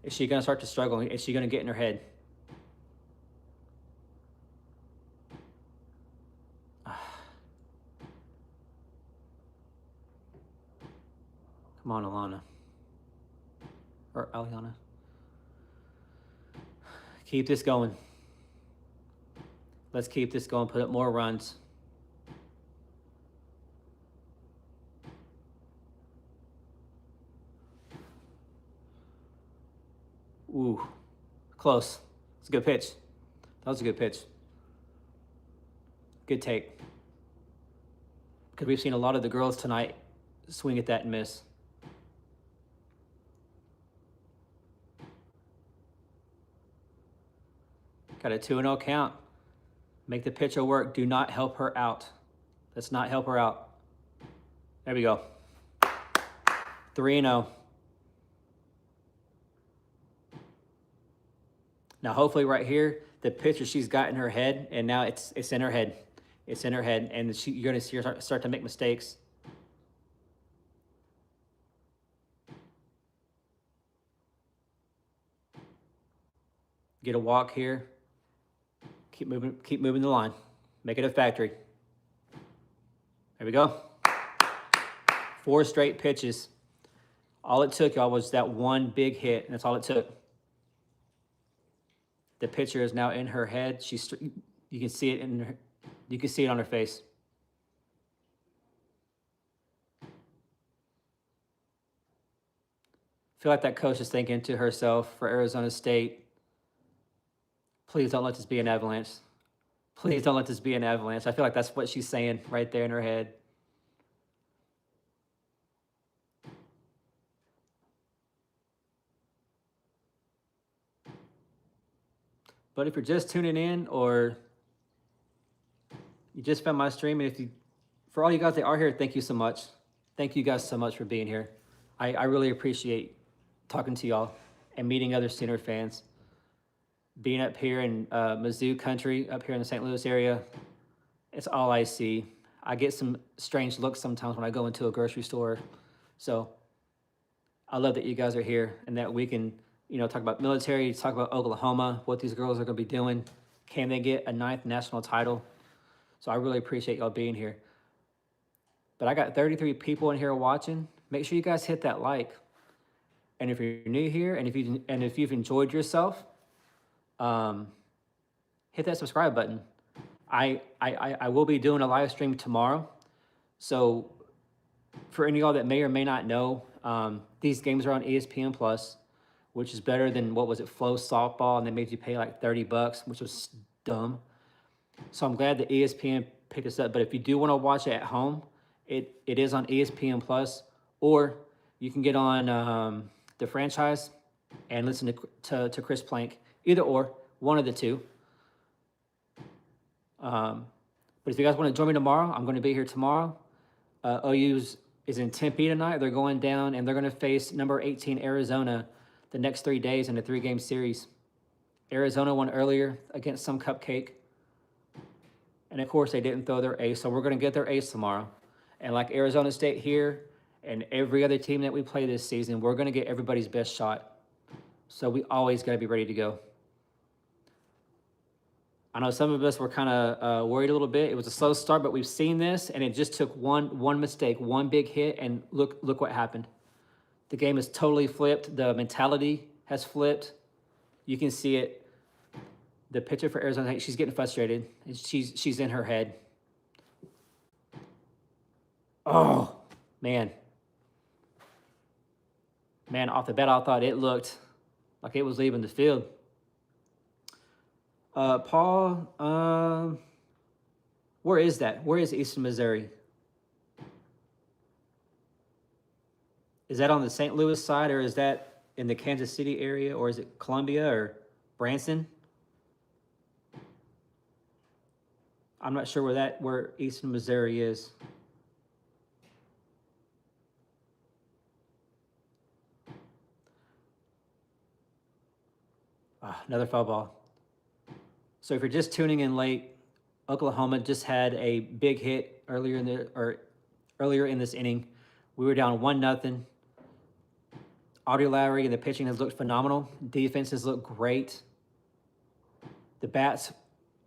Is she going to start to struggle? Is she going to get in her head? Come on, Alana. Or Aliana. Keep this going. Let's keep this going. Put up more runs. Ooh, close. It's a good pitch. That was a good pitch. Good take. Because we've seen a lot of the girls tonight swing at that and miss. Got a 2-0 count. Make the pitcher work. Do not help her out. Let's not help her out. There we go. 3-0. Now, hopefully right here, the pitcher she's got in her head, and now it's in her head. It's in her head, and you're going to see her start to make mistakes. Get a walk here. Keep moving the line. Make it a factory. There we go. 4 straight pitches. All it took, y'all, was that one big hit, and that's all it took. The pitcher is now in her head. You can see it in her. You can see it on her face. I feel like that coach is thinking to herself for Arizona State, please don't let this be an avalanche. Please don't let this be an avalanche. I feel like that's what she's saying right there in her head. But if you're just tuning in or you just found my stream, and for all you guys that are here, thank you so much. Thank you guys so much for being here. I really appreciate talking to y'all and meeting other Sooner fans. Being up here in Mizzou country, up here in the St. Louis area, it's all I see. I get some strange looks sometimes when I go into a grocery store. So I love that you guys are here and that we can, talk about military, talk about Oklahoma, what these girls are going to be doing. Can they get a 9th national title? So I really appreciate y'all being here. But I got 33 people in here watching. Make sure you guys hit that like. And if you're new here and if you've enjoyed yourself, hit that subscribe button. I will be doing a live stream tomorrow. So for any of y'all that may or may not know, these games are on ESPN Plus, which is better than, what was it, Flow Softball, and they made you pay like $30, which was dumb. So I'm glad that ESPN picked this up. But if you do want to watch it at home, it is on ESPN Plus, or you can get on the franchise and listen to Chris Plank. Either or, one of the two. But if you guys want to join me tomorrow, I'm going to be here tomorrow. OU is in Tempe tonight. They're going down, and they're going to face number 18 Arizona the next 3 days in a 3-game series. Arizona won earlier against some cupcake. And of course, they didn't throw their ace, so we're going to get their ace tomorrow. And like Arizona State here and every other team that we play this season, we're going to get everybody's best shot. So we always got to be ready to go. I know some of us were kind of worried a little bit. It was a slow start, but we've seen this, and it just took one mistake, one big hit, and look what happened. The game is totally flipped. The mentality has flipped. You can see it. The pitcher for Arizona, she's getting frustrated. She's in her head. Oh, man. Man, off the bat, I thought it looked like it was leaving the field. Paul, where is that? Where is Eastern Missouri? Is that on the St. Louis side, or is that in the Kansas City area, or is it Columbia or Branson? I'm not sure where Eastern Missouri is. Another foul ball. So if you're just tuning in late, Oklahoma just had a big hit earlier in this inning. We were down 1-0. Audrey Lowry and the pitching has looked phenomenal. Defense has looked great. The bats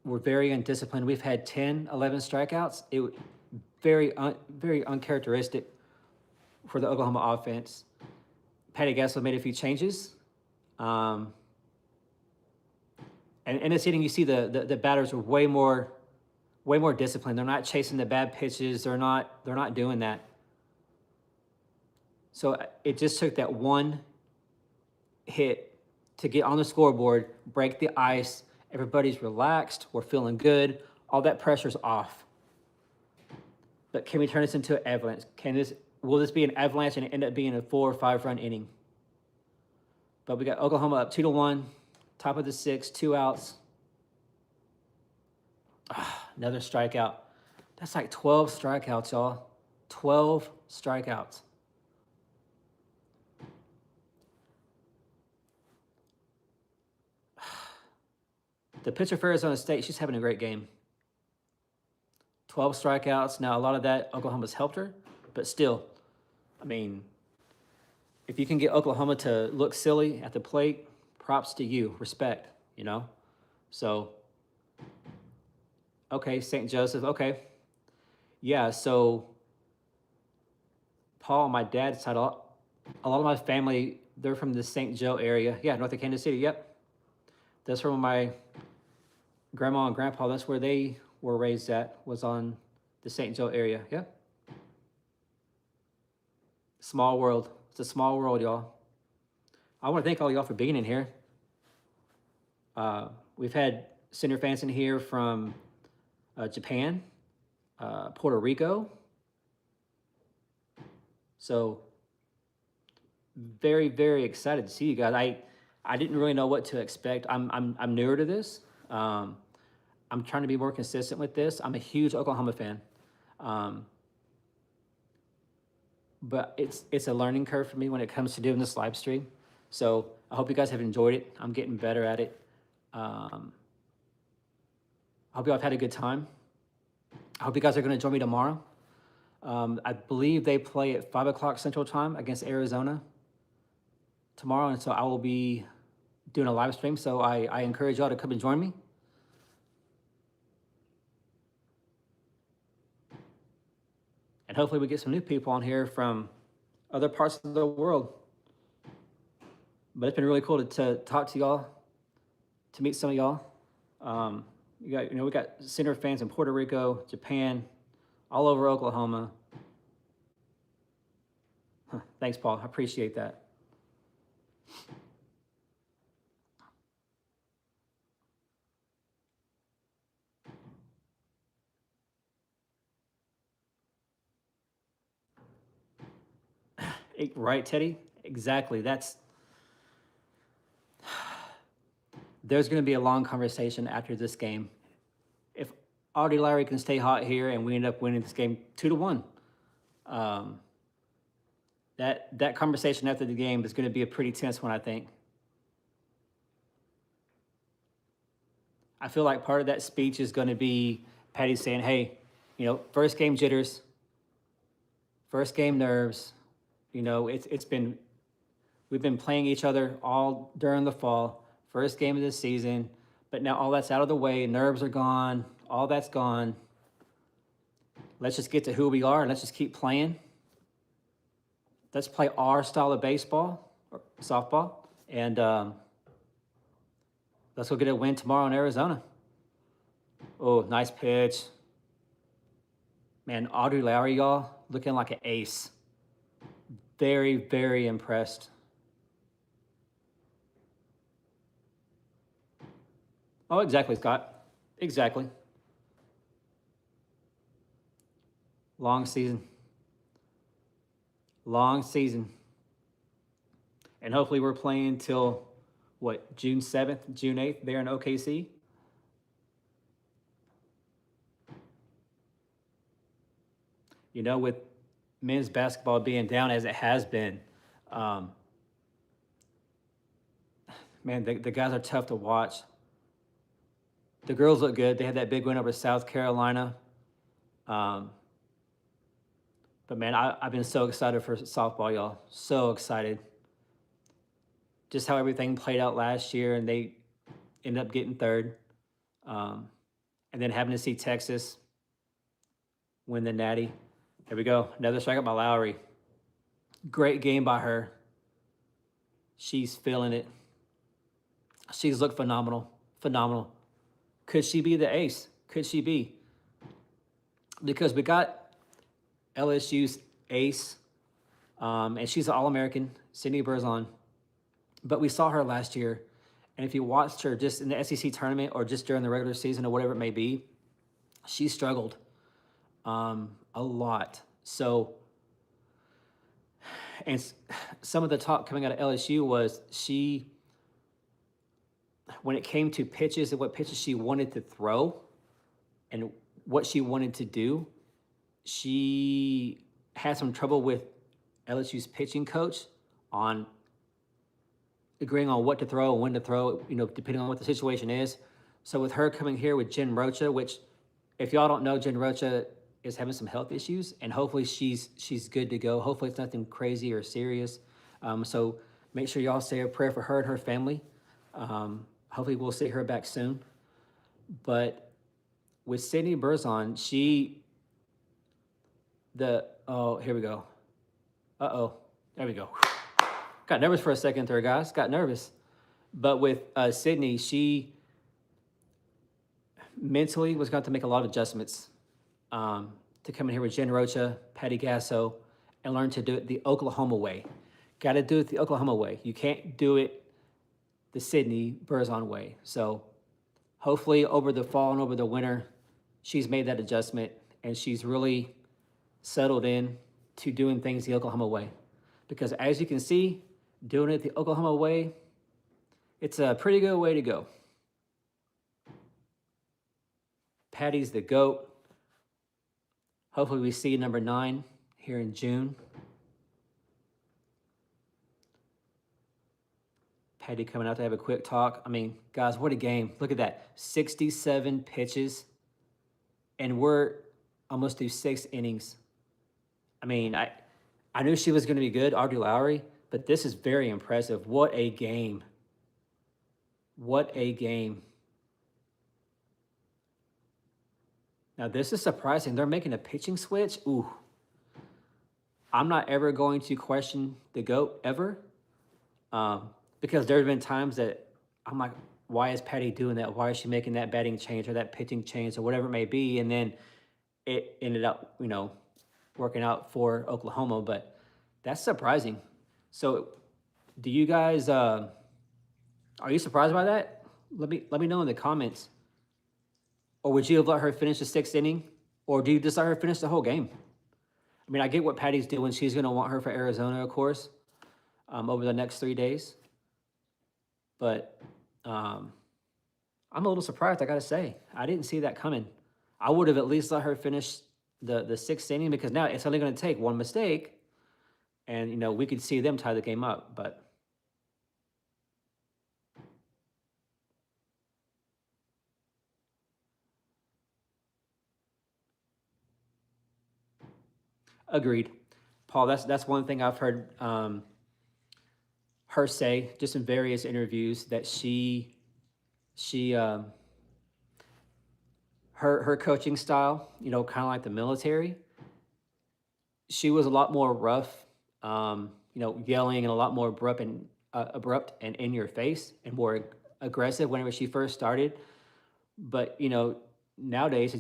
were very undisciplined. We've had 10, 11 strikeouts. It was very uncharacteristic for the Oklahoma offense. Patty Gasso made a few changes. And in this inning, you see the batters are way more disciplined. They're not chasing the bad pitches. They're not doing that. So it just took that one hit to get on the scoreboard, break the ice. Everybody's relaxed. We're feeling good. All that pressure's off. But can we turn this into an avalanche? Will this be an avalanche and end up being a 4 or 5 run inning? But we got Oklahoma up 2-1, top of the 6th, 2 outs. Another strikeout. That's like 12 strikeouts, y'all. 12 strikeouts. The pitcher for Arizona State, she's having a great game. 12 strikeouts. Now, a lot of that Oklahoma's helped her, but still, I mean, if you can get Oklahoma to look silly at the plate, props to you. Respect, you know? So, okay, St. Joseph, okay. Yeah, so Paul, my dad's side, a lot of my family, they're from the St. Joe area. Yeah, north of Kansas City, yep. That's where my grandma and grandpa, that's where they were raised at, was on the St. Joe area, yeah. Small world. It's a small world, y'all. I want to thank all y'all for being in here. We've had center fans in here from Japan, Puerto Rico. So very, very excited to see you guys. I didn't really know what to expect. I'm newer to this. I'm trying to be more consistent with this. I'm a huge Oklahoma fan. But it's a learning curve for me when it comes to doing this live stream. So I hope you guys have enjoyed it. I'm getting better at it. I hope you all have had a good time. I hope you guys are going to join me tomorrow. I believe they play at 5 o'clock Central Time against Arizona tomorrow, and so I will be doing a live stream. So I encourage y'all to come and join me. And hopefully we get some new people on here from other parts of the world. But it's been really cool to talk to y'all, to meet some of y'all. We got center fans in Puerto Rico, Japan, all over Oklahoma. Thanks, Paul. I appreciate that. Right, Teddy? Exactly. There's going to be a long conversation after this game. If Audrey Lowry can stay hot here and we end up winning this game 2-1, that conversation after the game is going to be a pretty tense one, I think. I feel like part of that speech is going to be Patty's saying, hey, first game jitters, first game nerves. It's been we've been playing each other all during the fall, first game of this season, but now all that's out of the way, nerves are gone, all that's gone. Let's just get to who we are and let's just keep playing. Let's play our style of baseball or softball, and let's go get a win tomorrow in Arizona. Oh, nice pitch. Man, Audrey Lowry, y'all, looking like an ace. Very, very impressed. Oh, exactly, Scott. Exactly. Long season. Long season. And hopefully we're playing till, what, June 7th, June 8th there in OKC? With men's basketball being down as it has been, man, the guys are tough to watch. The girls look good. They had that big win over South Carolina. But man, I've been so excited for softball, y'all. So excited. Just how everything played out last year, and they ended up getting third. And then having to see Texas win the Natty. There we go. Another strikeout by Lowry. Great game by her. She's feeling it. She's looked phenomenal. Phenomenal. Could she be the ace? Could she be? Because we got LSU's ace, and she's an All-American, Sydney Berzon. But we saw her last year, and if you watched her just in the SEC tournament or just during the regular season or whatever it may be, she struggled a lot. So, and some of the talk coming out of LSU was when it came to pitches and what pitches she wanted to throw and what she wanted to do, she had some trouble with LSU's pitching coach on agreeing on what to throw and when to throw, depending on what the situation is. So with her coming here with Jen Rocha, which if y'all don't know, Jen Rocha is having some health issues, and hopefully she's good to go. Hopefully it's nothing crazy or serious. So make sure y'all say a prayer for her and her family. Hopefully we'll see her back soon. But with Sydney Berzon, here we go. There we go. Got nervous for a second there, guys. Got nervous. But with Sydney, she mentally was going to make a lot of adjustments to come in here with Jen Rocha, Patty Gasso, and learn to do it the Oklahoma way. Got to do it the Oklahoma way. You can't do it the Sydney Berzon way. So hopefully over the fall and over the winter, she's made that adjustment and she's really settled in to doing things the Oklahoma way. Because as you can see, doing it the Oklahoma way, it's a pretty good way to go. Patty's the GOAT. Hopefully we see number 9 here in June. Patty coming out to have a quick talk. I mean, guys, what a game. Look at that. 67 pitches, and we're almost through 6 innings. I mean, I knew she was going to be good, Audrey Lowry, but this is very impressive. What a game. What a game. Now, this is surprising. They're making a pitching switch. Ooh. I'm not ever going to question the GOAT, ever. Because there have been times that I'm like, why is Patty doing that? Why is she making that batting change or that pitching change or whatever it may be? And then it ended up, working out for Oklahoma. But that's surprising. So do you guys, are you surprised by that? Let me know in the comments. Or would you have let her finish the 6th inning? Or do you just let her finish the whole game? I mean, I get what Patty's doing. She's going to want her for Arizona, of course, over the next 3 days. But I'm a little surprised, I got to say. I didn't see that coming. I would have at least let her finish the 6th inning because now it's only going to take one mistake. And, we could see them tie the game up. But Agreed. Paul, that's one thing I've heard her say just in various interviews that she her coaching style, kind of like the military. She was a lot more rough, yelling and a lot more abrupt and in your face and more aggressive whenever she first started. But nowadays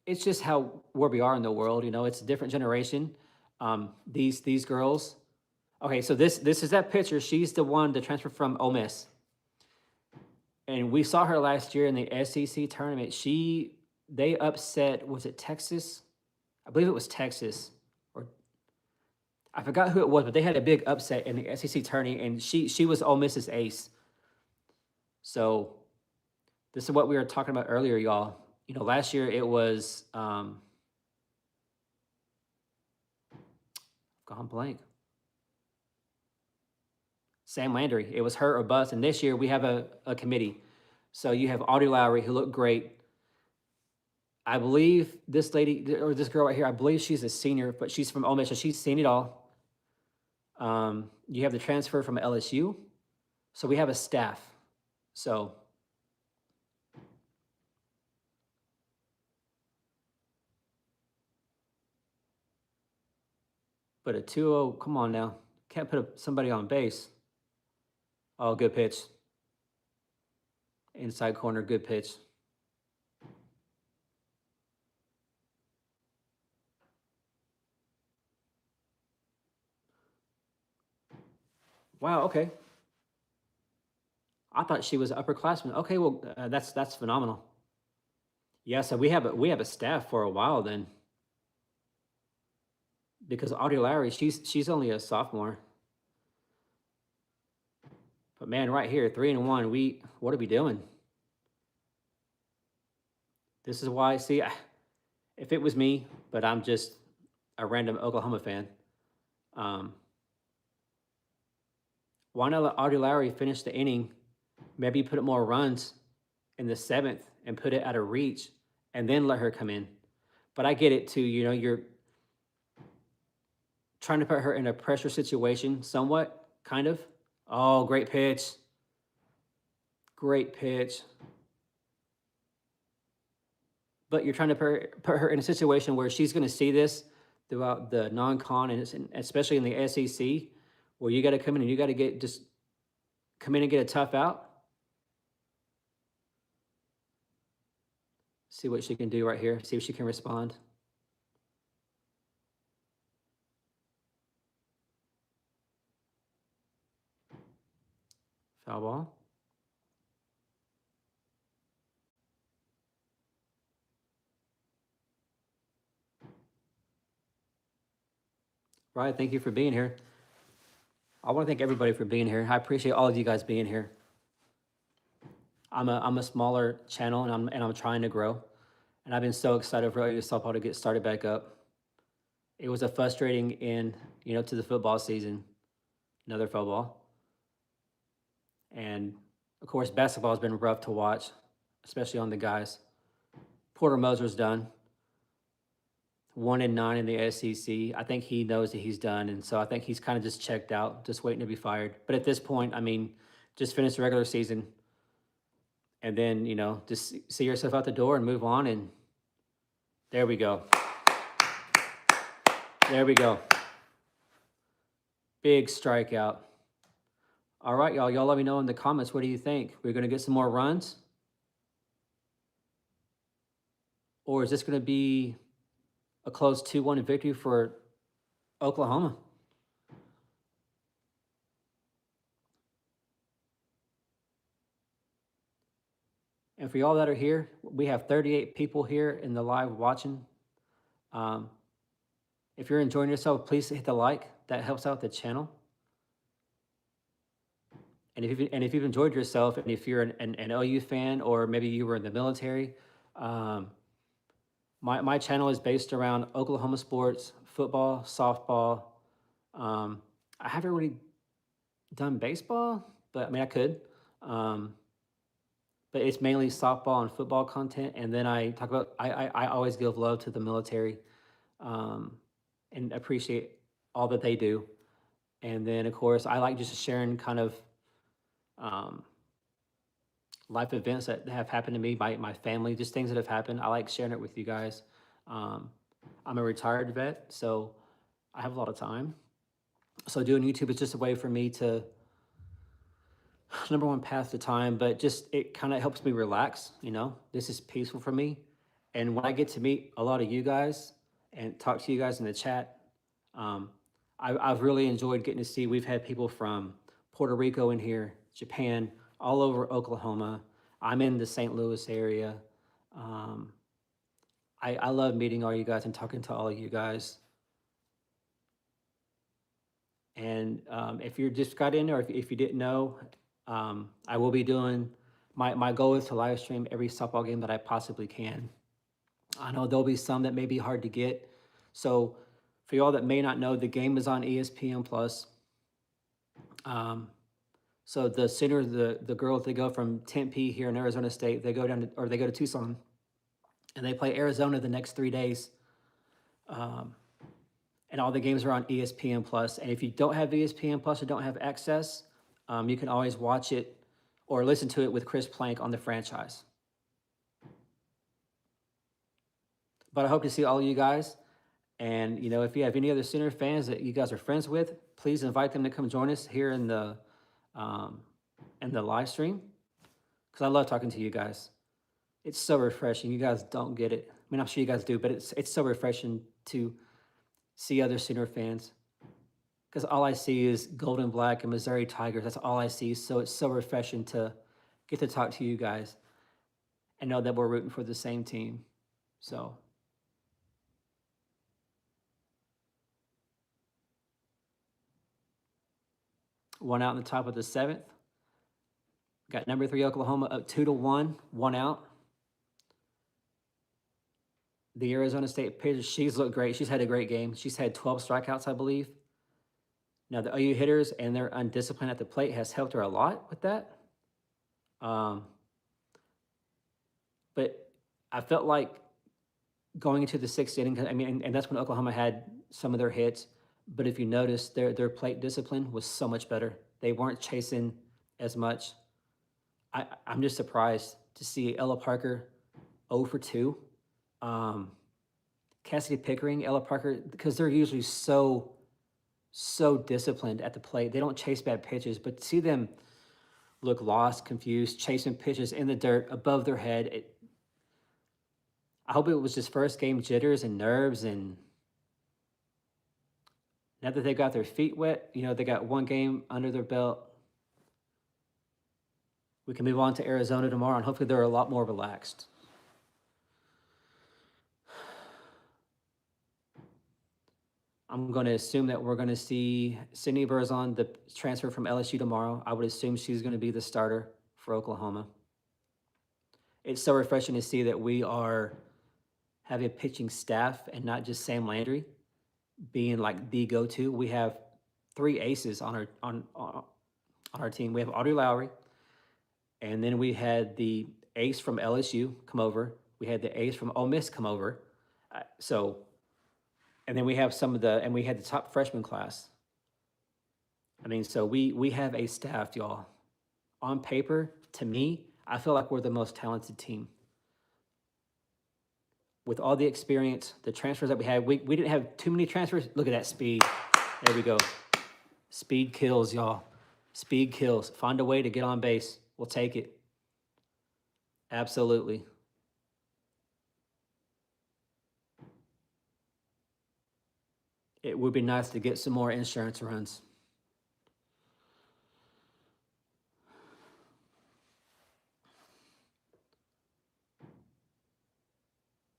it's just how where we are in the world. It's a different generation. These girls. Okay, so this is that picture. She's the one to transfer from Ole Miss, and we saw her last year in the SEC tournament. They upset, was it Texas? I believe it was Texas, or I forgot who it was, but they had a big upset in the SEC tourney, and she was Ole Miss's ace. So this is what we were talking about earlier, y'all. Last year it was gone blank. Sam Landry. It was her or bust. And this year we have a committee. So you have Audrey Lowry, who looked great. I believe this lady or this girl right here, I believe she's a senior, but she's from Ole Miss, so she's seen it all. You have the transfer from LSU. So we have a staff. So but a 2-0, come on now. Can't put somebody on base. Oh, good pitch. Inside corner, good pitch. Wow, okay. I thought she was upperclassman. Okay, well, that's phenomenal. Yeah, so we have a staff for a while then, because Audrey Lowry, she's only a sophomore. But man, right here, 3-1. What are we doing? This is why. See, if it was me, but I'm just a random Oklahoma fan. Why not let Audrey Lowry finish the inning? Maybe put up more runs in the 7th and put it out of reach, and then let her come in. But I get it too. You're trying to put her in a pressure situation, somewhat, kind of. Oh, great pitch. Great pitch. But you're trying to put her in a situation where she's going to see this throughout the non-con, and especially in the SEC, where you got to come in and you got to come in and get a tough out. See what she can do right here. See if she can respond. Foul ball. Right, thank you for being here. I want to thank everybody for being here. I appreciate all of you guys being here. I'm a smaller channel, and I'm trying to grow, and I've been so excited for softball to get started back up. It was a frustrating end, to the football season. Another football, and of course basketball has been rough to watch, especially on the guys. Porter Moser's done. 1-9 in the SEC. I think he knows that he's done, and so I think he's kind of just checked out, just waiting to be fired. But at this point, I mean, just finish the regular season, and then just see yourself out the door and move on. And there we go. There we go. Big strikeout. All right, y'all. Y'all let me know in the comments. What do you think? We're going to get some more runs? Or is this going to be a close 2-1 victory for Oklahoma? And for y'all that are here, we have 38 people here in the live watching. If you're enjoying yourself, please hit the like. That helps out the channel. And if you've enjoyed yourself, and if you're an OU fan, or maybe you were in the military, my channel is based around Oklahoma sports, football, softball. I haven't really done baseball, but I mean I could. But it's mainly softball and football content, and then I talk about I always give love to the military. and appreciate all that they do. And then, of course, I like just sharing kind of um, life events that have happened to me, my family, just things that have happened. I like sharing it with you guys. Um, I'm a retired vet, so I have a lot of time. So doing YouTube is just a way for me to, number one, pass the time, but just it kind of helps me relax. This is peaceful for me. And when I get to meet a lot of you guys and talk to you guys in the chat, um, I've really enjoyed getting to see. We've had people from Puerto Rico in here, Japan, all over Oklahoma. I'm in the St. Louis area. Um, I love meeting all you guys and talking to all of you guys. And if you just got in, or if you didn't know, I will be doing, my goal is to live stream every softball game that I possibly can. I know there'll be some that may be hard to get. So for y'all that may not know, the game is on ESPN Plus. So the sooner the girls, they go from Tempe here in Arizona State, they go down to, or they go to Tucson, and they play Arizona the next 3 days. And all the games are on ESPN Plus. And if you don't have ESPN Plus or don't have access, you can always watch it or listen to it with Chris Plank on the franchise. But I hope to see all of you guys. And if you have any other Sooner fans that you guys are friends with, please invite them to come join us here in the live stream, because I love talking to you guys. It's so refreshing. You guys don't get it. I mean, I'm sure you guys do, but it's so refreshing to see other Sooner fans, because all I see is Gold and Black and Missouri Tigers. That's all I see. So it's so refreshing to get to talk to you guys and know that we're rooting for the same team. So one out in the top of the seventh. Got number 3 Oklahoma up 2-1, 1 out. The Arizona State pitcher, she's looked great. She's had a great game. She's had 12 strikeouts, I believe. Now, the OU hitters and their undisciplined at the plate has helped her a lot with that. But I felt like going into the 6th inning, and that's when Oklahoma had some of their hits. But if you notice, their plate discipline was so much better. They weren't chasing as much. I'm just surprised to see Ella Parker 0 for 2. Cassidy Pickering, Ella Parker, because they're usually so disciplined at the plate. They don't chase bad pitches, but to see them look lost, confused, chasing pitches in the dirt above their head, I hope it was just first game jitters and nerves, and now that they got their feet wet, they got one game under their belt. We can move on to Arizona tomorrow, and hopefully they're a lot more relaxed. I'm going to assume that we're going to see Sydney Berzon, the transfer from LSU, tomorrow. I would assume she's going to be the starter for Oklahoma. It's so refreshing to see that we are having a pitching staff and not just Sam Landry being like the go-to. We have 3 aces on our team. We have Audrey Lowry, and then we had the ace from LSU come over. We had the ace from Ole Miss come over. And then we have and we had the top freshman class. So we have a staff, y'all. On paper, to me, I feel like we're the most talented team. With all the experience, the transfers that we had, we didn't have too many transfers. Look at that speed. There we go. Speed kills, y'all. Speed kills. Find a way to get on base. We'll take it. Absolutely. It would be nice to get some more insurance runs.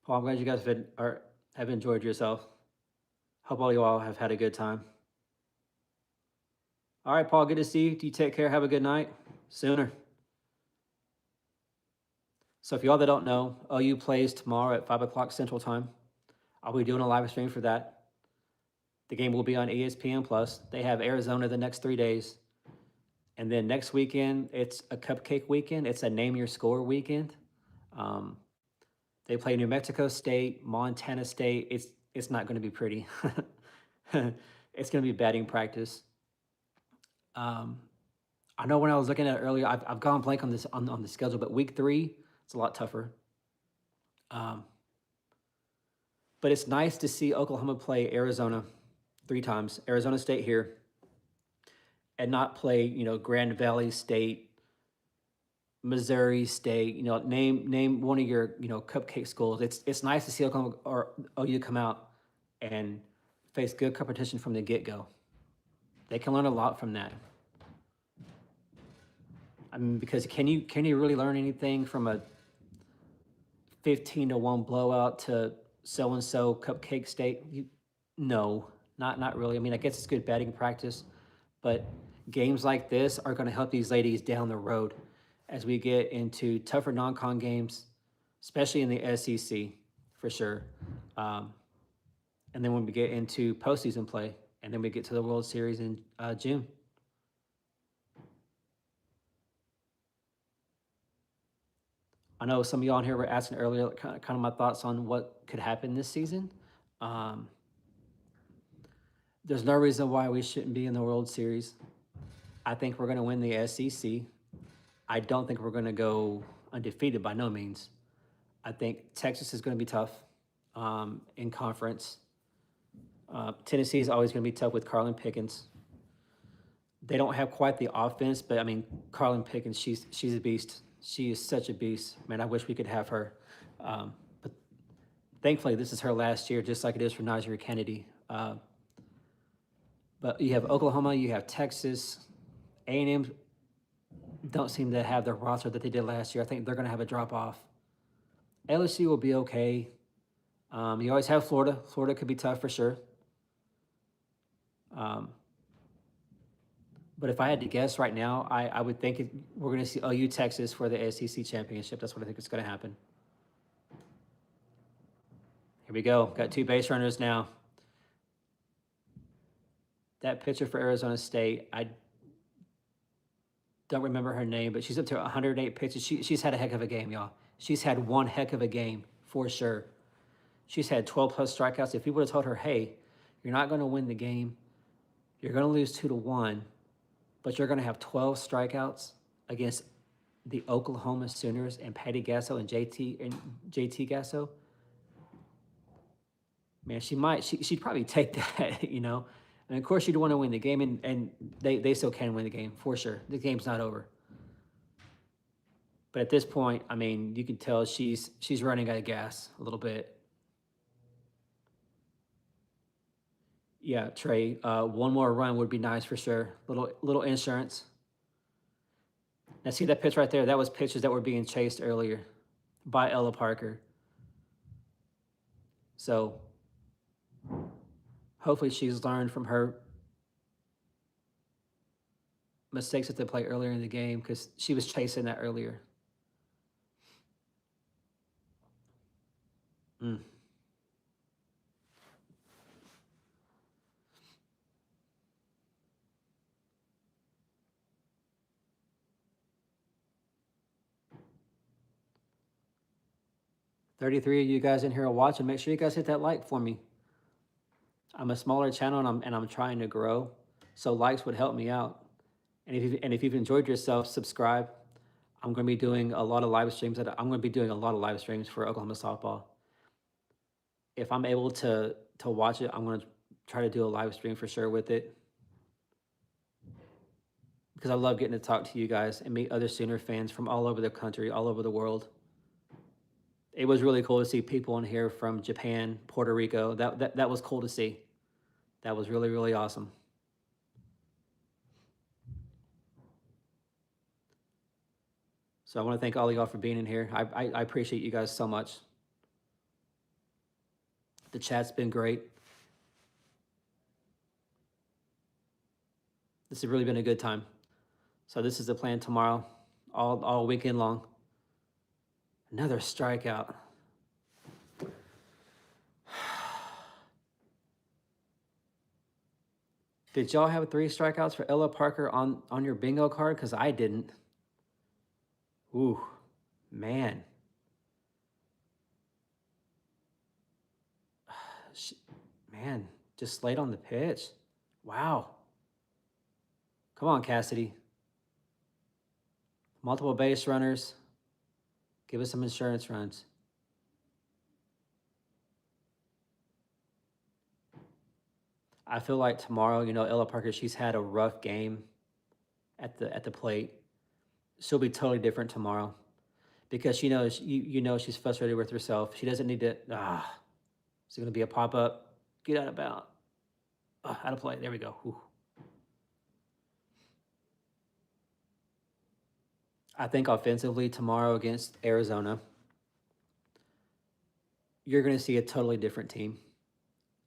Paul, I'm glad you guys have enjoyed yourself. Hope all you all have had a good time. All right, Paul, good to see you. You take care. Have a good night. Sooner. So if y'all that don't know, OU plays tomorrow at 5 o'clock Central Time. I'll be doing a live stream for that. The game will be on ESPN Plus. They have Arizona the next 3 days. And then next weekend, it's a cupcake weekend. It's a name your score weekend. They play New Mexico State, Montana State. It's not going to be pretty. It's going to be batting practice. I know when I was looking at it earlier, I've gone blank on this on the schedule, but week 3, it's a lot tougher. Um, but it's nice to see Oklahoma play Arizona 3 times, Arizona State here, and not play, Grand Valley State, Missouri State, name one of your, cupcake schools. It's nice to see Oklahoma or OU come out and face good competition from the get-go. They can learn a lot from that. I mean, because can you really learn anything from a 15-1 blowout to so and so cupcake state? No, not really. I mean, I guess it's good batting practice, but games like this are going to help these ladies down the road as we get into tougher non-con games, especially in the SEC for sure. And then when we get into postseason play, and then we get to the World Series in June. I know some of y'all in here were asking earlier, kind of my thoughts on what could happen this season. There's no reason why we shouldn't be in the World Series. I think we're going to win the SEC. I don't think we're going to go undefeated by no means. I think Texas is going to be tough in conference. Tennessee is always going to be tough with Carlin Pickens. They don't have quite the offense, but I mean, Carlin Pickens, she's a beast. She is such a beast. Man, I wish we could have her. But thankfully, this is her last year, just like it is for Najee Kennedy. But you have Oklahoma, you have Texas. A&M don't seem to have the roster that they did last year. I think they're going to have a drop-off. LSU will be okay. You always have Florida. Florida could be tough for sure. But if I had to guess right now, I would think we're going to see OU Texas for the SEC championship. That's what I think is going to happen. Here we go. Got 2 base runners now. That pitcher for Arizona State, I don't remember her name, but she's up to 108 pitches. She's had a heck of a game, y'all. She's had one heck of a game for sure. She's had 12 plus strikeouts. If you would have told her, hey, you're not going to win the game, you're going to lose 2-1, but you're going to have 12 strikeouts against the Oklahoma Sooners and Patty Gasso and JT Gasso, man, she'd probably take that, And of course, she'd want to win the game, and they still can win the game for sure. The game's not over. But at this point, I mean, you can tell she's running out of gas a little bit. Yeah, Trey, one more run would be nice for sure. Little insurance. Now, see that pitch right there? That was pitches that were being chased earlier by Ella Parker. So hopefully she's learned from her mistakes that they played earlier in the game because she was chasing that earlier. 33 of you guys in here are watching. Make sure you guys hit that like for me. I'm a smaller channel and I'm trying to grow, so likes would help me out. And if you've enjoyed yourself, subscribe. I'm going to be doing a lot of live streams. I'm going to be doing a lot of live streams for Oklahoma softball. If I'm able to watch it, I'm going to try to do a live stream for sure with it, because I love getting to talk to you guys and meet other Sooner fans from all over the country, all over the world. It was really cool to see people in here from Japan, Puerto Rico. That was cool to see. That was really, really awesome. So I want to thank all of y'all for being in here. I appreciate you guys so much. The chat's been great. This has really been a good time. So this is the plan tomorrow, all weekend long. Another strikeout. Did y'all have 3 strikeouts for Ella Parker on your bingo card? Because I didn't. Ooh, man. Man, Just slayed on the pitch. Wow. Come on, Cassidy. Multiple base runners. Give us some insurance runs. I feel like tomorrow, Ella Parker, she's had a rough game at the plate. She'll be totally different tomorrow because she knows she's frustrated with herself. She doesn't need to. It's going to be a pop up. Get out of bounds. Out of play. There we go. Whew. I think offensively tomorrow against Arizona, you're going to see a totally different team.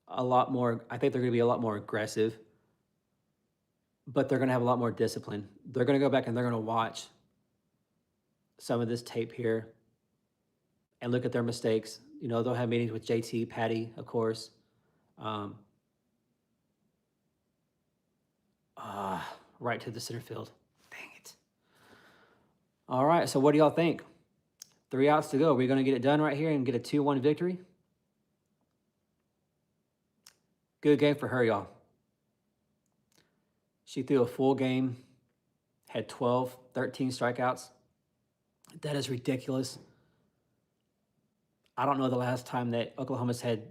A lot more. I think they're going to be a lot more aggressive, but they're going to have a lot more discipline. They're going to go back and they're going to watch some of this tape here and look at their mistakes. They'll have meetings with JT, Patty, of course. Right to the center field. Dang it. All right, so what do y'all think? 3 outs to go. Are we going to get it done right here and get a 2-1 victory? Good game for her, y'all. She threw a full game, had 12, 13 strikeouts. That is ridiculous. I don't know the last time that Oklahoma's had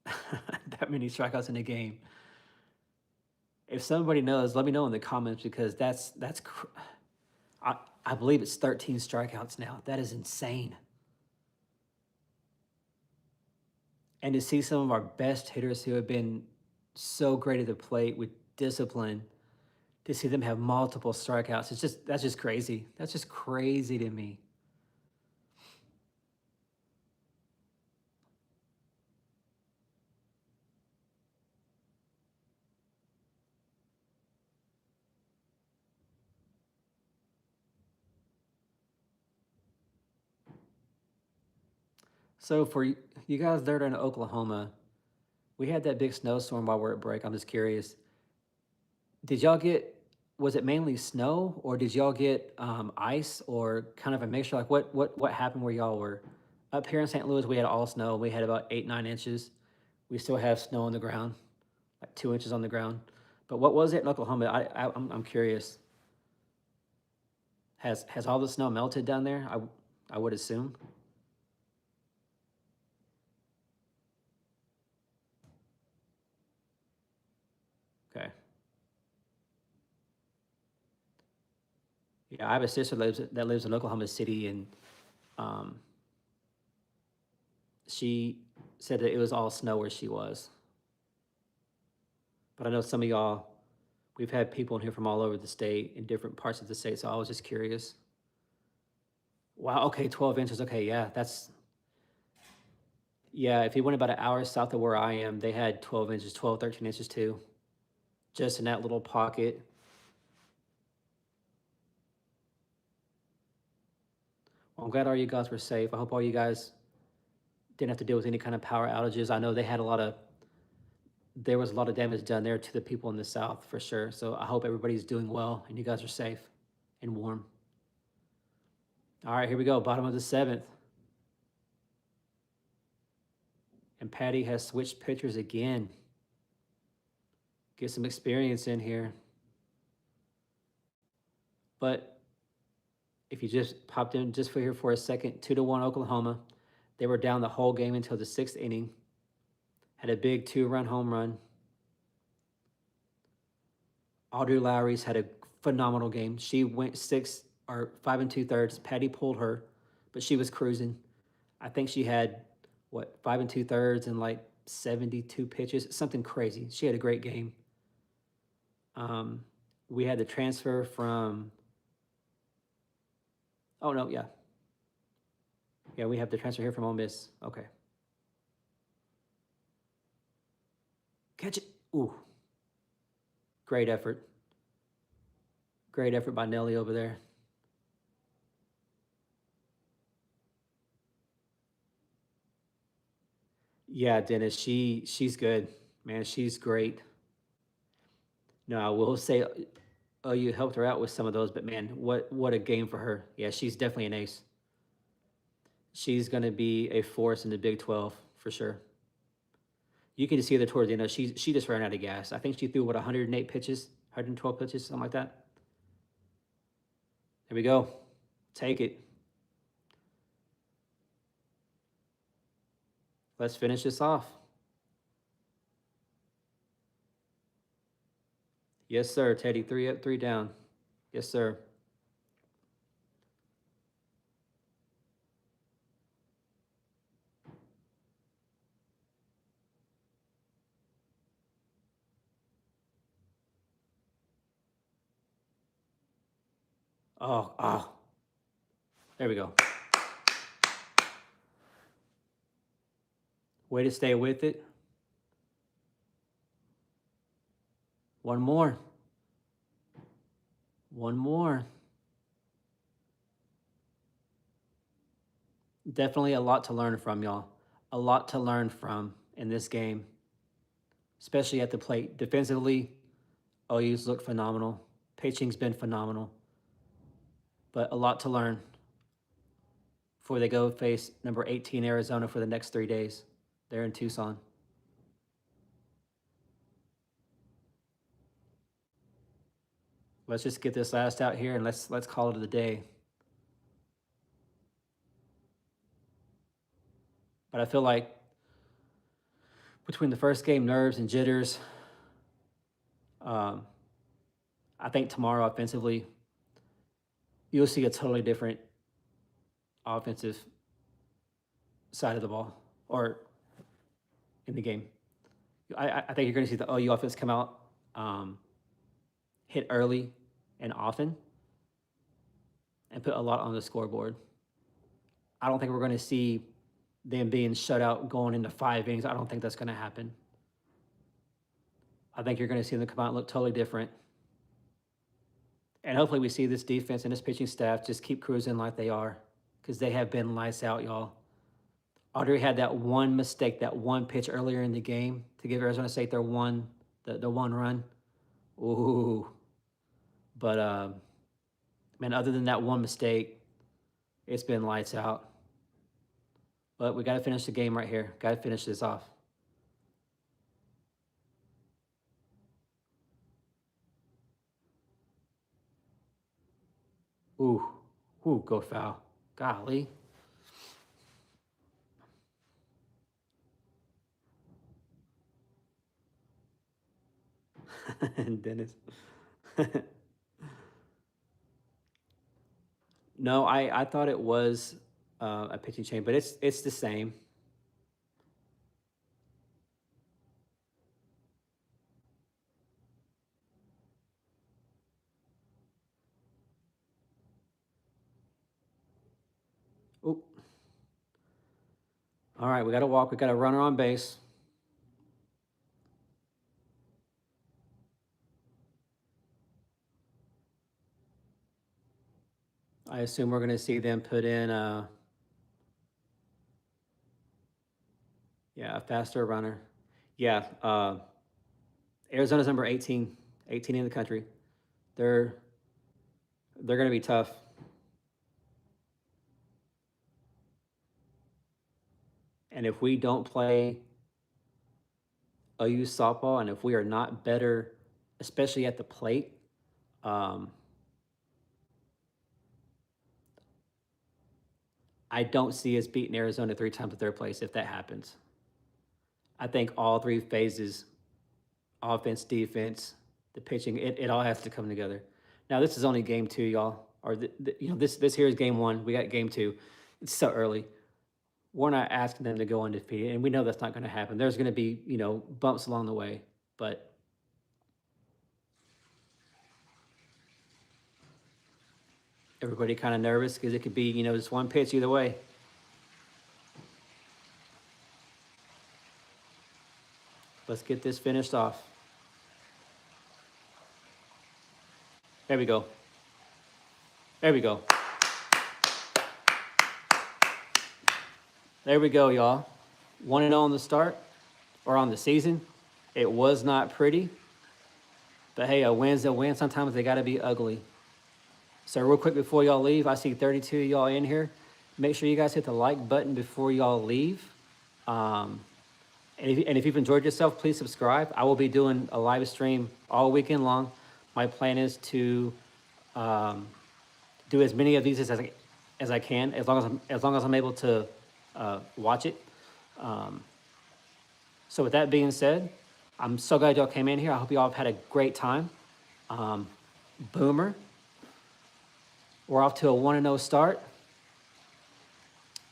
that many strikeouts in a game. If somebody knows, let me know in the comments because I believe it's 13 strikeouts now. That is insane. And to see some of our best hitters who have been so great at the plate with discipline, to see them have multiple strikeouts, that's just crazy. That's just crazy to me. So for you guys there in Oklahoma, we had that big snowstorm while we're at break. I'm just curious. Did y'all was it mainly snow or did y'all get ice or kind of a mixture? Like what happened where y'all were? Up here in St. Louis, we had all snow. We had about 8, 9 inches. We still have snow on the ground, like 2 inches on the ground. But what was it in Oklahoma? I'm curious. Has all the snow melted down there? I would assume. Okay. Yeah, I have a sister that lives in Oklahoma City, and she said that it was all snow where she was. But I know some of y'all, we've had people in here from all over the state in different parts of the state, so I was just curious. Wow, okay, 12 inches. Okay, yeah, if you went about an hour south of where I am, they had 12 inches, 12, 13 inches too, just in that little pocket. Well, I'm glad all you guys were safe. I hope all you guys didn't have to deal with any kind of power outages. I know there was a lot of damage done there to the people in the South for sure. So I hope everybody's doing well and you guys are safe and warm. All right, here we go. Bottom of the 7th. And Patty has switched pitchers again. Get some experience in here. But if you just popped in just for here for a second, 2-1 Oklahoma. They were down the whole game until the 6th inning. Had a big 2-run home run. Audrey Lowry's had a phenomenal game. She went 5 2/3. Patty pulled her, but she was cruising. I think she had 5 2/3 and like 72 pitches, something crazy. She had a great game. We had the transfer from. Oh no, yeah. Yeah, we have the transfer here from Ole Miss. Okay. Catch it. Ooh. Great effort. Great effort by Nelly over there. Yeah, Dennis, she's good. Man, she's great. No, I will say you helped her out with some of those, but man, what a game for her. Yeah, she's definitely an ace. She's going to be a force in the Big 12 for sure. You can just see that towards the end. She just ran out of gas. I think she threw, what, 108 pitches, 112 pitches, something like that. There we go. Take it. Let's finish this off. Yes, sir, Teddy. 3 up, 3 down. Yes, sir. Oh. There we go. Way to stay with it. One more. One more. Definitely a lot to learn from, y'all. A lot to learn from in this game, especially at the plate. Defensively, OU's looked phenomenal. Pitching's been phenomenal. But a lot to learn before they go face number 18 Arizona for the next 3 days. They're in Tucson. Let's just get this last out here and let's call it a day. But I feel like between the first game nerves and jitters, I think tomorrow offensively, you'll see a totally different offensive side of the ball or in the game. I think you're going to see the OU offense come out, hit early and often, and put a lot on the scoreboard. I don't think we're going to see them being shut out going into 5 innings. I don't think that's going to happen. I think you're going to see them come out and look totally different. And hopefully we see this defense and this pitching staff just keep cruising like they are, because they have been lights out, y'all. Audrey had that one mistake, that one pitch earlier in the game to give Arizona State the one run. Ooh. But, man, other than that one mistake, it's been lights out. But we got to finish the game right here. Got to finish this off. Ooh, go foul. Golly. And Dennis. No, I thought it was a pitching change, but it's the same. Ooh. All right, we got to walk. We got a runner on base. I assume we're going to see them put in a faster runner. Yeah, Arizona's number 18 in the country. They're going to be tough. And if we don't play OU softball, and if we are not better, especially at the plate, I don't see us beating Arizona 3 times to third place if that happens. I think all 3 phases, offense, defense, the pitching, it all has to come together. Now, this is only game 2, y'all. Or, this here is game 1. We got game 2. It's so early. We're not asking them to go undefeated, and we know that's not going to happen. There's going to be, bumps along the way, but everybody kind of nervous because it could be, just one pitch either way. Let's get this finished off. There we go. There we go. There we go, y'all. 1-0 on the start, or on the season. It was not pretty, but hey, a win's a win. Sometimes they got to be ugly. So real quick before y'all leave, I see 32 of y'all in here. Make sure you guys hit the like button before y'all leave. And if you've enjoyed yourself, please subscribe. I will be doing a live stream all weekend long. My plan is to do as many of these as I can, as long as I'm able to watch it. So with that being said, I'm so glad y'all came in here. I hope y'all have had a great time. Boomer, we're off to a 1-0 start.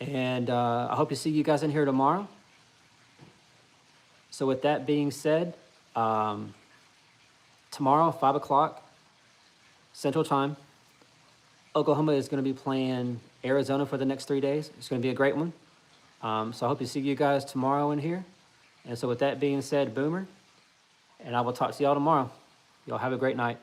And I hope to see you guys in here tomorrow. So with that being said, tomorrow, 5 o'clock Central Time, Oklahoma is going to be playing Arizona for the next 3 days. It's going to be a great one. So I hope to see you guys tomorrow in here. And so with that being said, Boomer, and I will talk to y'all tomorrow. Y'all have a great night.